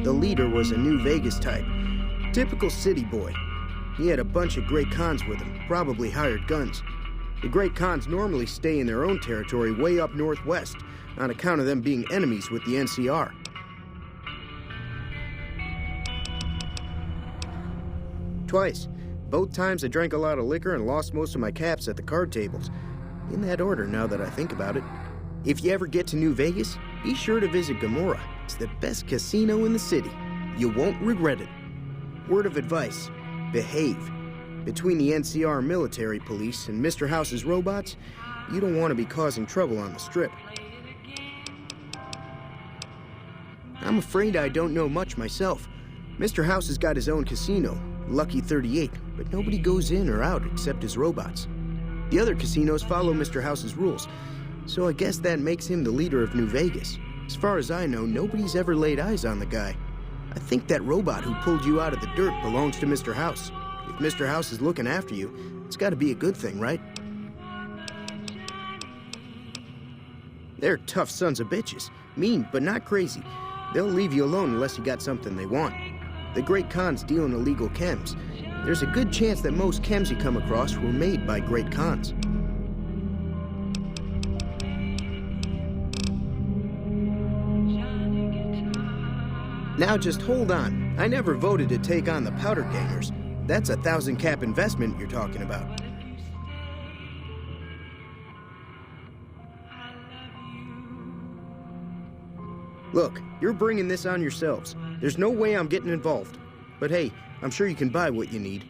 The leader was a New Vegas type. Typical city boy. He had a bunch of Great Khans with him, probably hired guns. The Great Khans normally stay in their own territory way up northwest, on account of them being enemies with the NCR. Twice. Both times I drank a lot of liquor and lost most of my caps at the card tables. In that order, now that I think about it. If you ever get to New Vegas, be sure to visit Gomorrah. It's the best casino in the city. You won't regret it. Word of advice, behave. Between the NCR military police and Mr. House's robots, you don't want to be causing trouble on the Strip. I'm afraid I don't know much myself. Mr. House has got his own casino, Lucky 38, but nobody goes in or out except his robots. The other casinos follow Mr. House's rules, so I guess that makes him the leader of New Vegas. As far as I know, nobody's ever laid eyes on the guy. I think that robot who pulled you out of the dirt belongs to Mr. House. If Mr. House is looking after you, it's got to be a good thing, right? They're tough sons of bitches. Mean, but not crazy. They'll leave you alone unless you got something they want. The Great Khans deal in illegal chems. There's a good chance that most chems you come across were made by Great Khans. Now just hold on. I never voted to take on the Powder Gangers. That's a 1,000 cap investment you're talking about. Look, you're bringing this on yourselves. There's no way I'm getting involved. But hey, I'm sure you can buy what you need.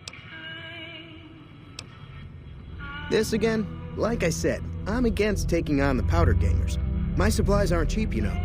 This again? Like I said, I'm against taking on the Powder Gangers. My supplies aren't cheap, you know.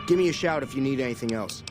Give me a shout if you need anything else.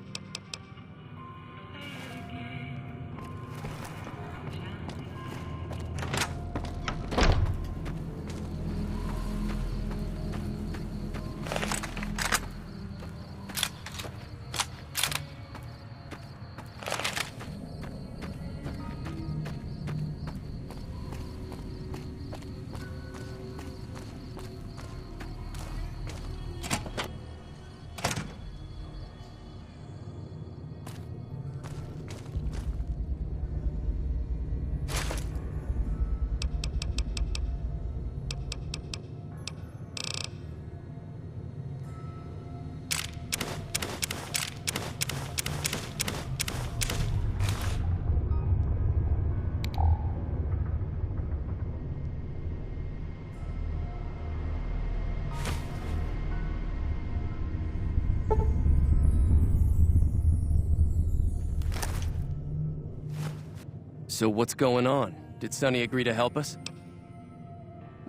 So what's going on? Did Sonny agree to help us?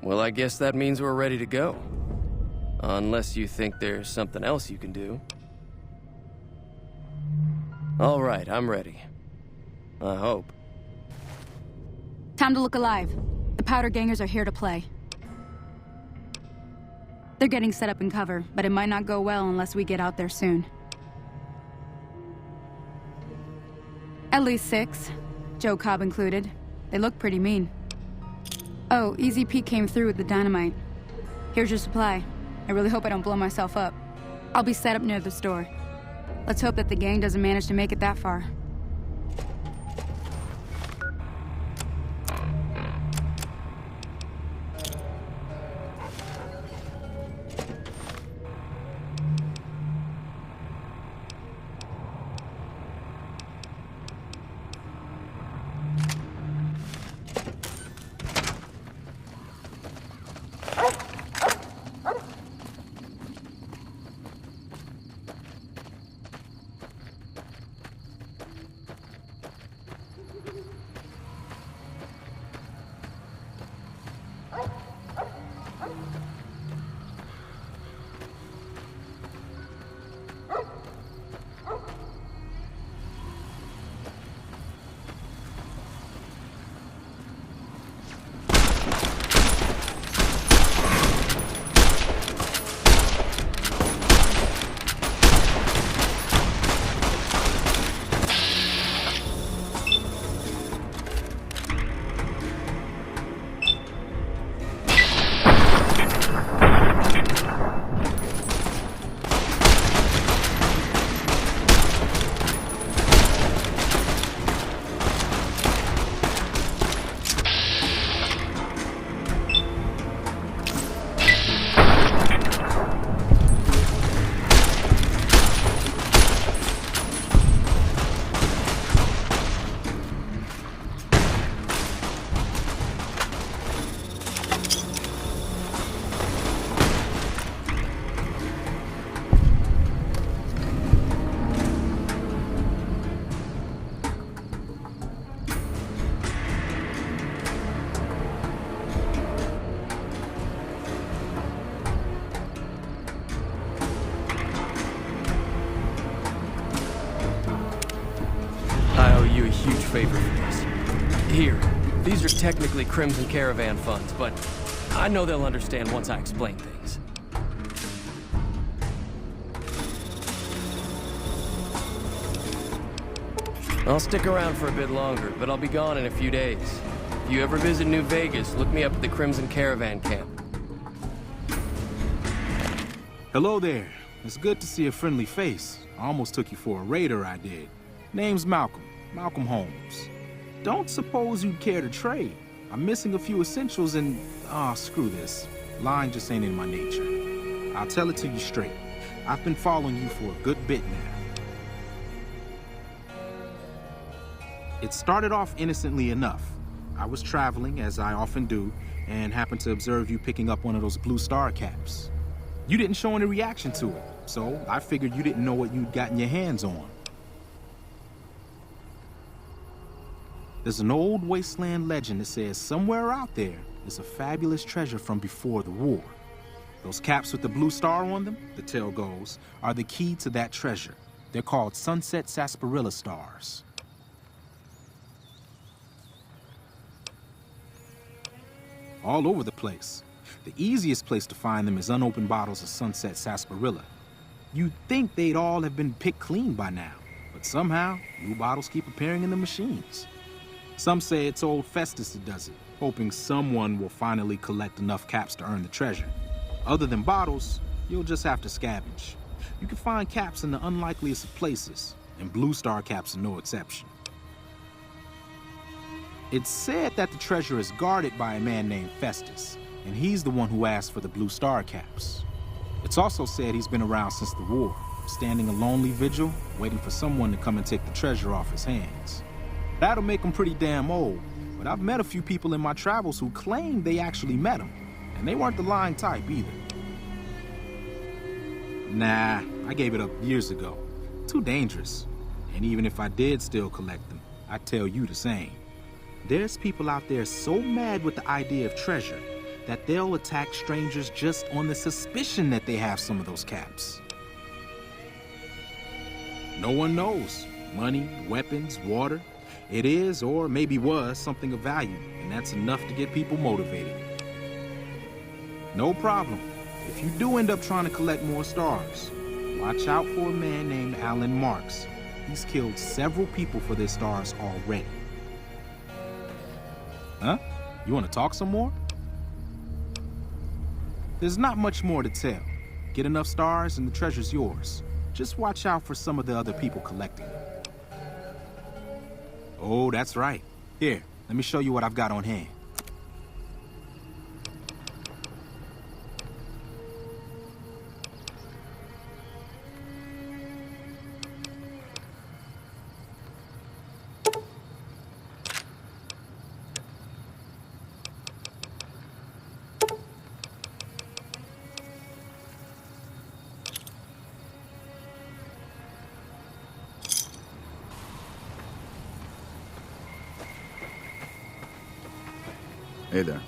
Well, I guess that means we're ready to go. Unless you think there's something else you can do. All right, I'm ready. I hope. Time to look alive. The Powder Gangers are here to play. They're getting set up in cover, but it might not go well unless we get out there soon. At least 6, Joe Cobb included. They look pretty mean. Oh, Easy Pete came through with the dynamite. Here's your supply. I really hope I don't blow myself up. I'll be set up near the store. Let's hope that the gang doesn't manage to make it that far. Favor for this. Here, these are technically Crimson Caravan funds, but I know they'll understand once I explain things. I'll stick around for a bit longer, but I'll be gone in a few days. If you ever visit New Vegas, look me up at the Crimson Caravan camp. Hello there. It's good to see a friendly face. I almost took you for a raider, I did. Name's Malcolm. Malcolm Holmes. Don't suppose you'd care to trade. I'm missing a few essentials and... screw this. Lying just ain't in my nature. I'll tell it to you straight. I've been following you for a good bit now. It started off innocently enough. I was traveling, as I often do, and happened to observe you picking up one of those Blue Star caps. You didn't show any reaction to it, so I figured you didn't know what you'd gotten your hands on. There's an old wasteland legend that says somewhere out there is a fabulous treasure from before the war. Those caps with the blue star on them, the tale goes, are the key to that treasure. They're called Sunset Sarsaparilla Stars. All over the place. The easiest place to find them is unopened bottles of Sunset Sarsaparilla. You'd think they'd all have been picked clean by now, but somehow, new bottles keep appearing in the machines. Some say it's old Festus that does it, hoping someone will finally collect enough caps to earn the treasure. Other than bottles, you'll just have to scavenge. You can find caps in the unlikeliest of places, and Blue Star caps are no exception. It's said that the treasure is guarded by a man named Festus, and he's the one who asked for the Blue Star caps. It's also said he's been around since the war, standing a lonely vigil, waiting for someone to come and take the treasure off his hands. That'll make him pretty damn old, but I've met a few people in my travels who claim they actually met him, and they weren't the lying type either. Nah, I gave it up years ago. Too dangerous. And even if I did still collect them, I'd tell you the same. There's people out there so mad with the idea of treasure that they'll attack strangers just on the suspicion that they have some of those caps. No one knows. Money, weapons, water. It is, or maybe was, something of value, and that's enough to get people motivated. No problem. If you do end up trying to collect more stars, watch out for a man named Alan Marks. He's killed several people for their stars already. Huh? You want to talk some more? There's not much more to tell. Get enough stars and the treasure's yours. Just watch out for some of the other people collecting. Oh, that's right. Here, let me show you what I've got on hand. Hey there.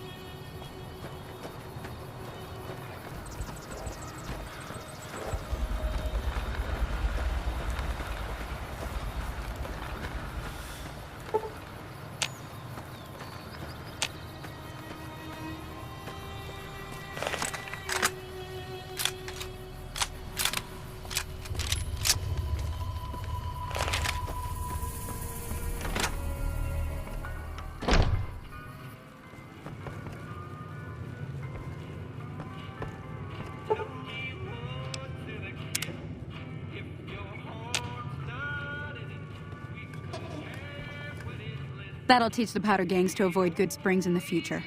That'll teach the Powder gangs to avoid Goodsprings in the future.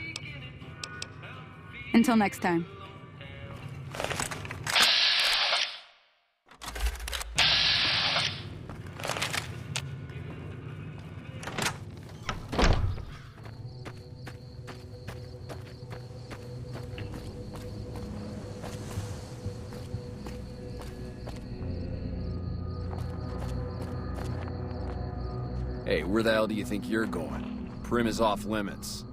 Until next time. Hey, where the hell do you think you're going? Prim is off limits.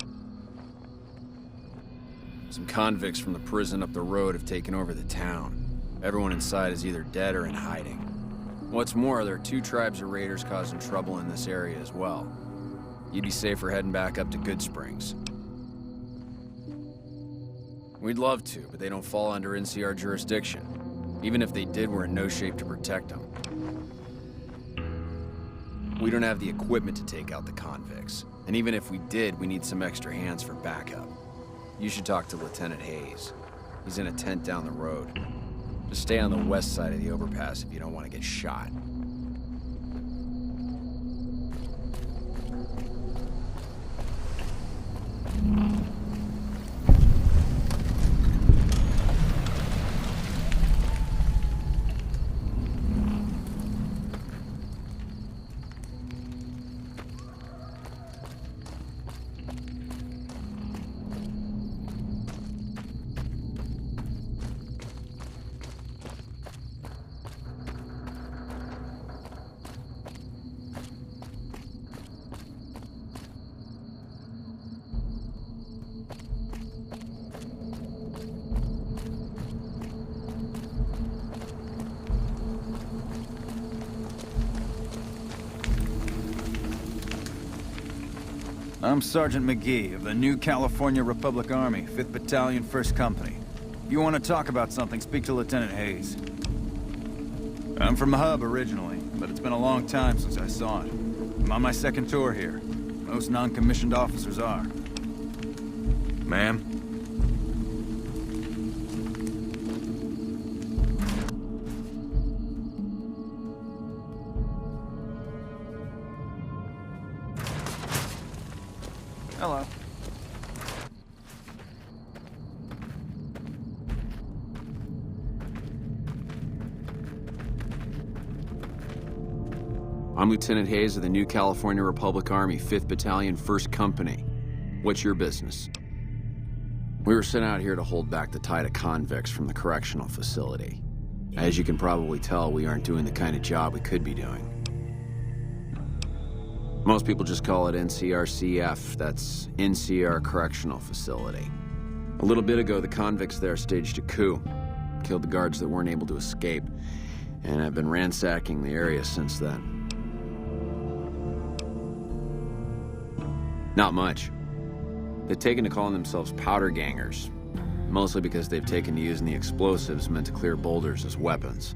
Some convicts from the prison up the road have taken over the town. Everyone inside is either dead or in hiding. What's more, there are 2 tribes of raiders causing trouble in this area as well. You'd be safer heading back up to Goodsprings. We'd love to, but they don't fall under NCR jurisdiction. Even if they did, we're in no shape to protect them. We don't have the equipment to take out the convicts. And even if we did, we need some extra hands for backup. You should talk to Lieutenant Hayes. He's in a tent down the road. Just stay on the west side of the overpass if you don't want to get shot. I'm Sergeant McGee of the New California Republic Army, 5th Battalion, 1st Company. If you want to talk about something, speak to Lieutenant Hayes. I'm from Hub originally, but it's been a long time since I saw it. I'm on my 2nd tour here. Most non-commissioned officers are. Ma'am? Hello. I'm Lieutenant Hayes of the New California Republic Army, 5th Battalion, 1st Company. What's your business? We were sent out here to hold back the tide of convicts from the correctional facility. As you can probably tell, we aren't doing the kind of job we could be doing. Most people just call it NCRCF. That's NCR Correctional Facility. A little bit ago, the convicts there staged a coup. Killed the guards that weren't able to escape. And I've been ransacking the area since then. Not much. They've taken to calling themselves powder gangers. Mostly because they've taken to using the explosives meant to clear boulders as weapons.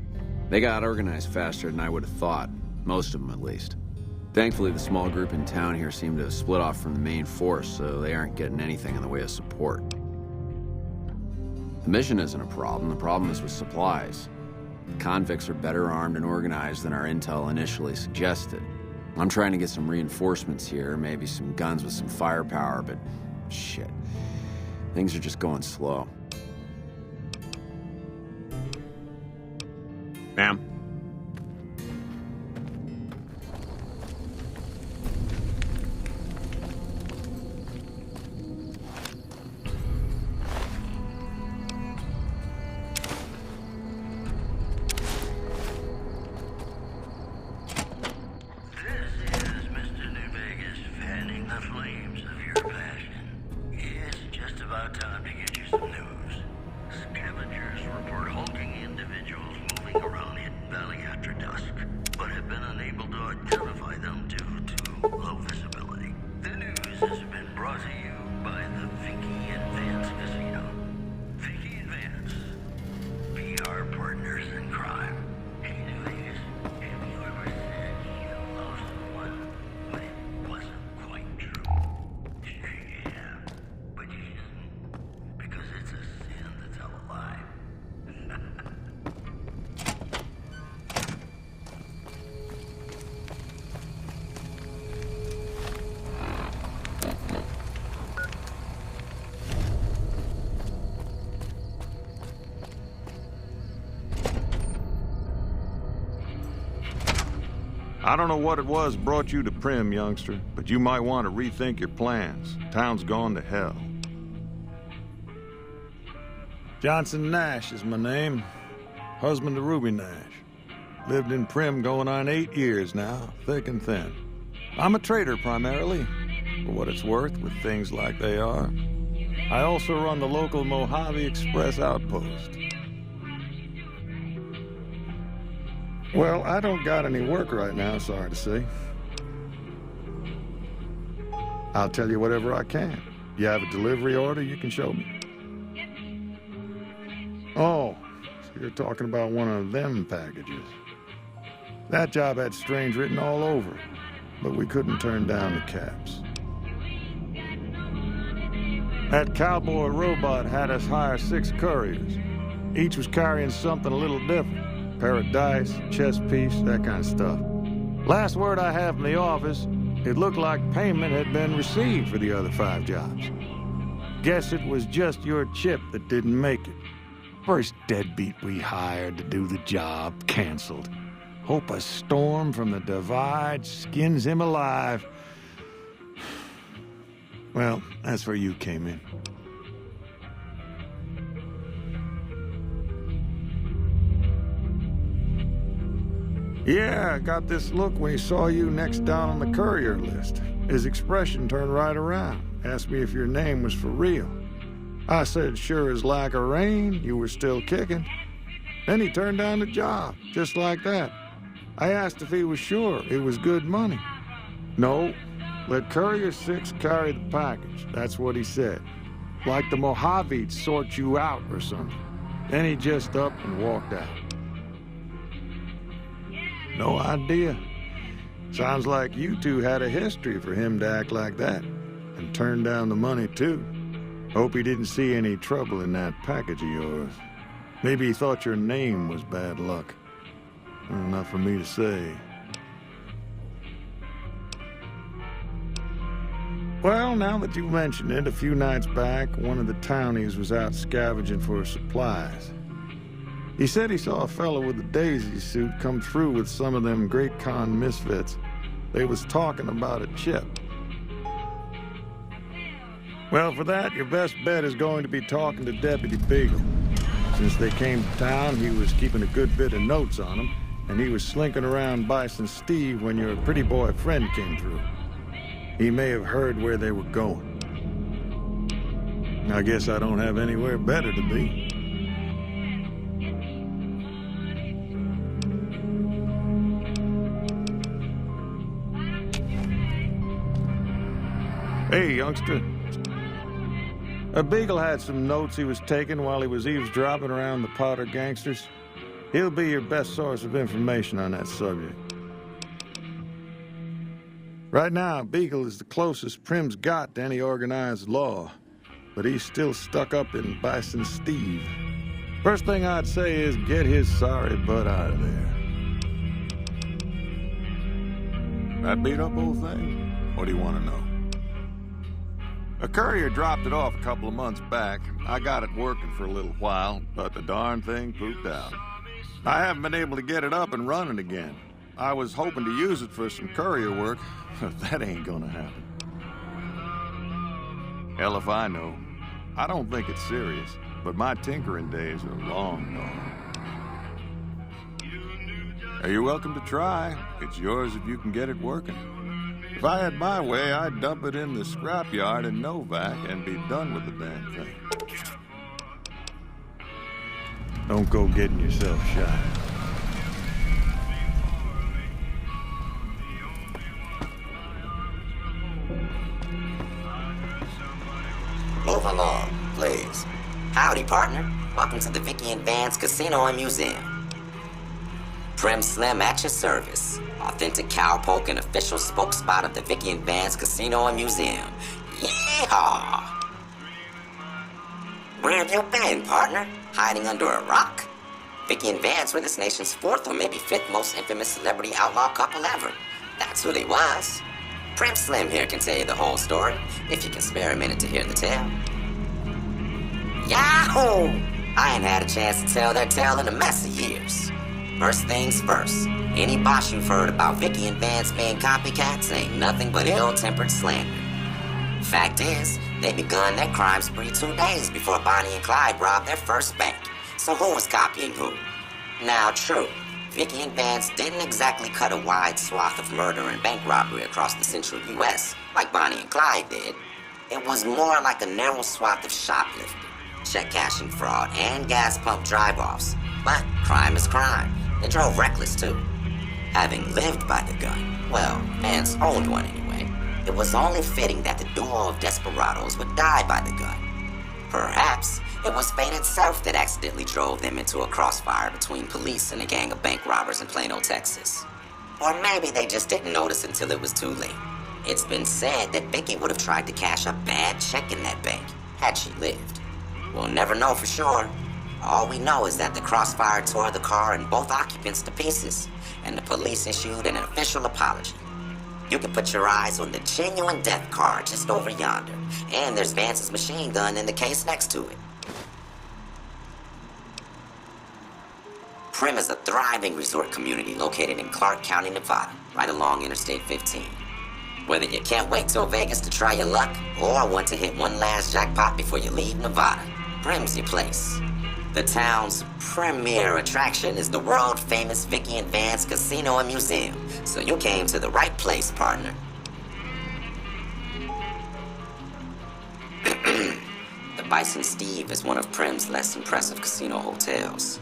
They got organized faster than I would have thought. Most of them, at least. Thankfully, the small group in town here seem to have split off from the main force, so they aren't getting anything in the way of support. The mission isn't a problem. The problem is with supplies. The convicts are better armed and organized than our intel initially suggested. I'm trying to get some reinforcements here, maybe some guns with some firepower, but shit. Things are just going slow. Ma'am? I don't know what it was brought you to Primm, youngster, but you might want to rethink your plans. Town's gone to hell. Johnson Nash is my name. Husband to Ruby Nash. Lived in Primm going on 8 years now, thick and thin. I'm a trader primarily, for what it's worth with things like they are. I also run the local Mojave Express outpost. Well, I don't got any work right now, sorry to say. I'll tell you whatever I can. You have a delivery order you can show me? Oh, so you're talking about one of them packages. That job had strange written all over, but we couldn't turn down the caps. That cowboy robot had us hire 6 couriers. Each was carrying something a little different. Pair of dice, chess piece, that kind of stuff. Last word I have from the office, it looked like payment had been received for the other 5 jobs. Guess it was just your chip that didn't make it. First deadbeat we hired to do the job canceled. Hope a storm from the divide skins him alive. Well, that's where you came in. Yeah, I got this look when he saw you next down on the courier list. His expression turned right around, asked me if your name was for real. I said, sure as like a rain, you were still kicking. Then he turned down the job, just like that. I asked if he was sure it was good money. No, let Courier 6 carry the package, that's what he said. Like the Mojave'd sort you out or something. Then he just up and walked out. No idea. Sounds like you two had a history for him to act like that. And turn down the money, too. Hope he didn't see any trouble in that package of yours. Maybe he thought your name was bad luck. Well, not for me to say. Well, now that you mention it, a few nights back, one of the townies was out scavenging for supplies. He said he saw a fellow with a daisy suit come through with some of them Great Con misfits. They was talking about a chip. Well, for that, your best bet is going to be talking to Deputy Beagle. Since they came to town, he was keeping a good bit of notes on them, and he was slinking around Bison Steve when your pretty boy friend came through. He may have heard where they were going. I guess I don't have anywhere better to be. Hey, youngster. Beagle had some notes he was taking while he was eavesdropping around the Powder gangsters. He'll be your best source of information on that subject. Right now, Beagle is the closest Prim's got to any organized law, but he's still stuck up in Bison Steve. First thing I'd say is get his sorry butt out of there. That beat up old thing? What do you want to know? A courier dropped it off a couple of months back. I got it working for a little while, but the darn thing pooped out. I haven't been able to get it up and running again. I was hoping to use it for some courier work, but that ain't gonna happen. Hell if I know. I don't think it's serious, but my tinkering days are long gone. You're welcome to try. It's yours if you can get it working. If I had my way, I'd dump it in the scrapyard in Novak and be done with the damn thing. Don't go getting yourself shot. Move along, please. Howdy, partner. Welcome to the Vicky and Vance Casino and Museum. Prim Slim at your service. Authentic cowpoke and official spokespot of the Vicky and Vance Casino and Museum. Yeehaw! Where have you been, partner? Hiding under a rock? Vicky and Vance were this nation's fourth or maybe fifth most infamous celebrity outlaw couple ever. That's who they was. Prim Slim here can tell you the whole story, if you can spare a minute to hear the tale. Yahoo! I ain't had a chance to tell their tale in a mess of years. First things first, any bosh you've heard about Vicky and Vance being copycats ain't nothing but ill-tempered slander. Fact is, they begun their crime spree 2 days before Bonnie and Clyde robbed their first bank. So who was copying who? Now, true, Vicky and Vance didn't exactly cut a wide swath of murder and bank robbery across the central U.S. like Bonnie and Clyde did. It was more like a narrow swath of shoplifting, check cashing fraud, and gas pump drive-offs. But crime is crime. They drove reckless, too. Having lived by the gun, well, Vance owned one anyway, it was only fitting that the duo of desperados would die by the gun. Perhaps it was fate itself that accidentally drove them into a crossfire between police and a gang of bank robbers in Plano, Texas. Or maybe they just didn't notice until it was too late. It's been said that Vicky would have tried to cash a bad check in that bank, had she lived. We'll never know for sure. All we know is that the crossfire tore the car and both occupants to pieces, and the police issued an official apology. You can put your eyes on the genuine death car just over yonder, and there's Vance's machine gun in the case next to it. Prim is a thriving resort community located in Clark County, Nevada, right along Interstate 15. Whether you can't wait till Vegas to try your luck, or want to hit one last jackpot before you leave Nevada, Prim's your place. The town's premier attraction is the world-famous Vicky and Vance Casino and Museum, so you came to the right place, partner. The Bison Steve is one of Prim's less impressive casino hotels.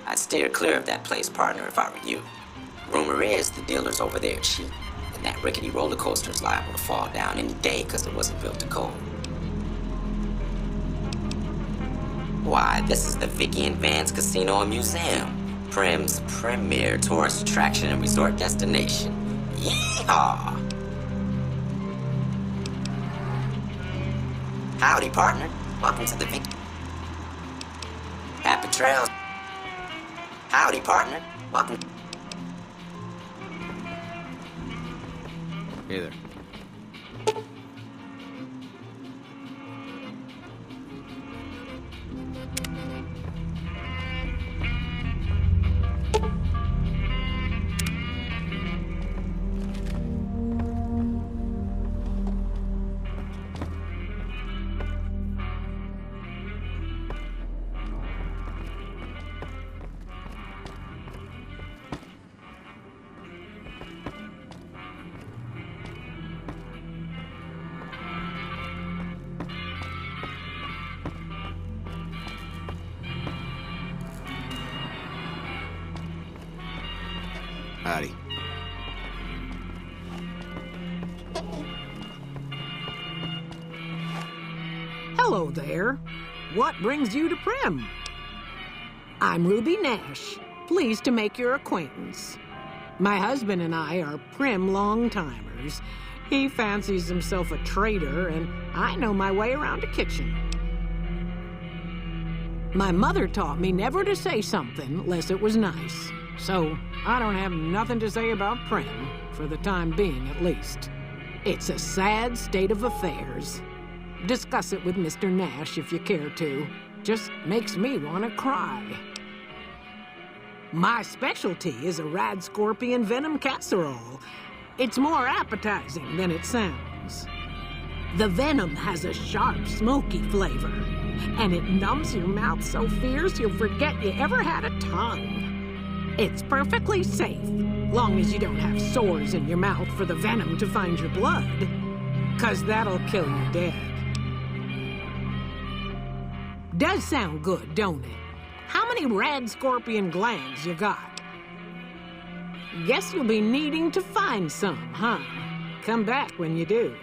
I'd steer clear of that place, partner, if I were you. Rumor is the dealers over there are cheap, and that rickety roller coaster is liable to fall down any day because it wasn't built to code. Why, this is the Vicky and Vance Casino and Museum, Prim's premier tourist attraction and resort destination. Yeehaw! Howdy, partner. Welcome to the Vicky. Happy trails. Howdy, partner. Welcome. Hey there. Howdy. Hello there. What brings you to Prim? I'm Ruby Nash. Pleased to make your acquaintance. My husband and I are Prim long-timers. He fancies himself a trader, and I know my way around a kitchen. My mother taught me never to say something unless it was nice. So I don't have nothing to say about Prim, for the time being at least. It's a sad state of affairs. Discuss it with Mr. Nash if you care to. Just makes me want to cry. My specialty is a rad scorpion venom casserole. It's more appetizing than it sounds. The venom has a sharp, smoky flavor, and it numbs your mouth so fierce you'll forget you ever had a tongue. It's perfectly safe, long as you don't have sores in your mouth for the venom to find your blood, 'cause that'll kill you dead. Does sound good, don't it? How many rad scorpion glands you got? Guess you'll be needing to find some, huh? Come back when you do.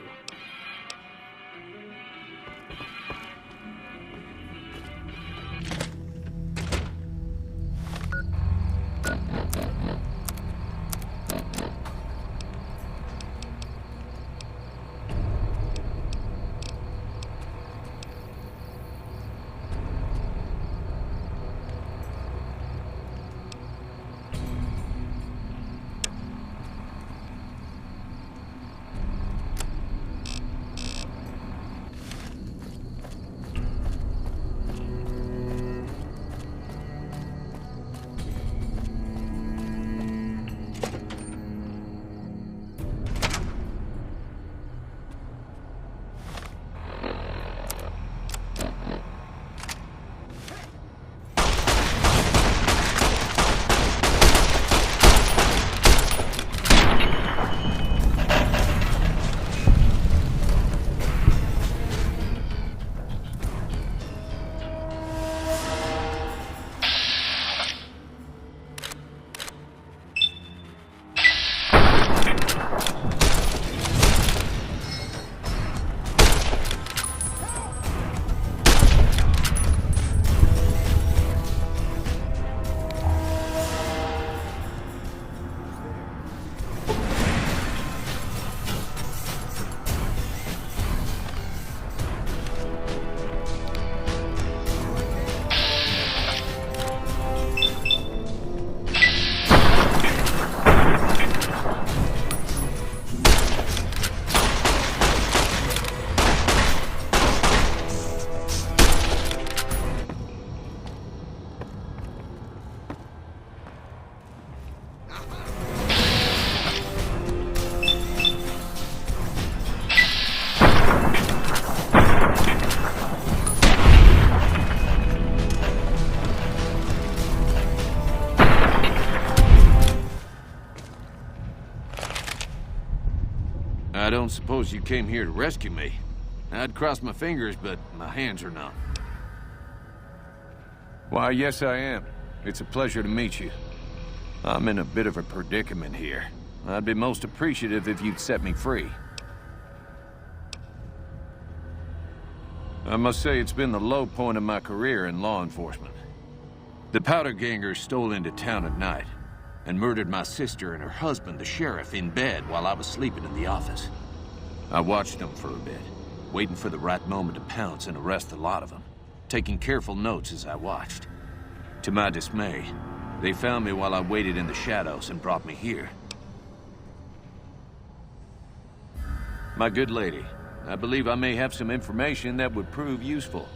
I don't suppose you came here to rescue me. I'd cross my fingers, but my hands are numb. Why, yes I am. It's a pleasure to meet you. I'm in a bit of a predicament here. I'd be most appreciative if you'd set me free. I must say it's been the low point of my career in law enforcement. The Powder Gangers stole into town at night and murdered my sister and her husband, the sheriff, in bed while I was sleeping in the office. I watched them for a bit, waiting for the right moment to pounce and arrest the lot of them, taking careful notes as I watched. To my dismay, they found me while I waited in the shadows and brought me here. My good lady, I believe I may have some information that would prove useful.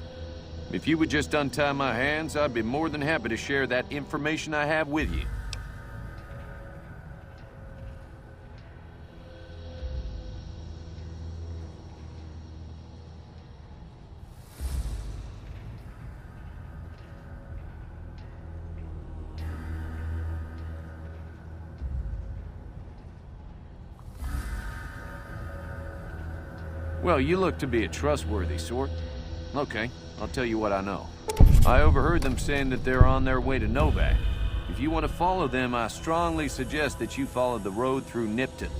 If you would just untie my hands, I'd be more than happy to share that information I have with you. Well, you look to be a trustworthy sort. Okay, I'll tell you what I know. I overheard them saying that they're on their way to Novak. If you want to follow them, I strongly suggest that you follow the road through Nipton.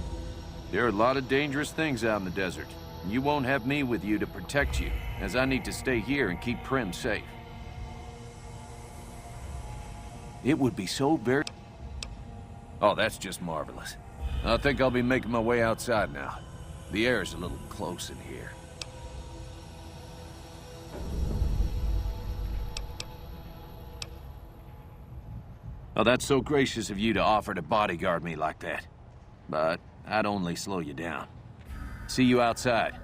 There are a lot of dangerous things out in the desert. You won't have me with you to protect you, as I need to stay here and keep Primm safe. It would be so very... Oh, that's just marvelous. I think I'll be making my way outside now. The air's a little close in here. Oh, that's so gracious of you to offer to bodyguard me like that. But I'd only slow you down. See you outside.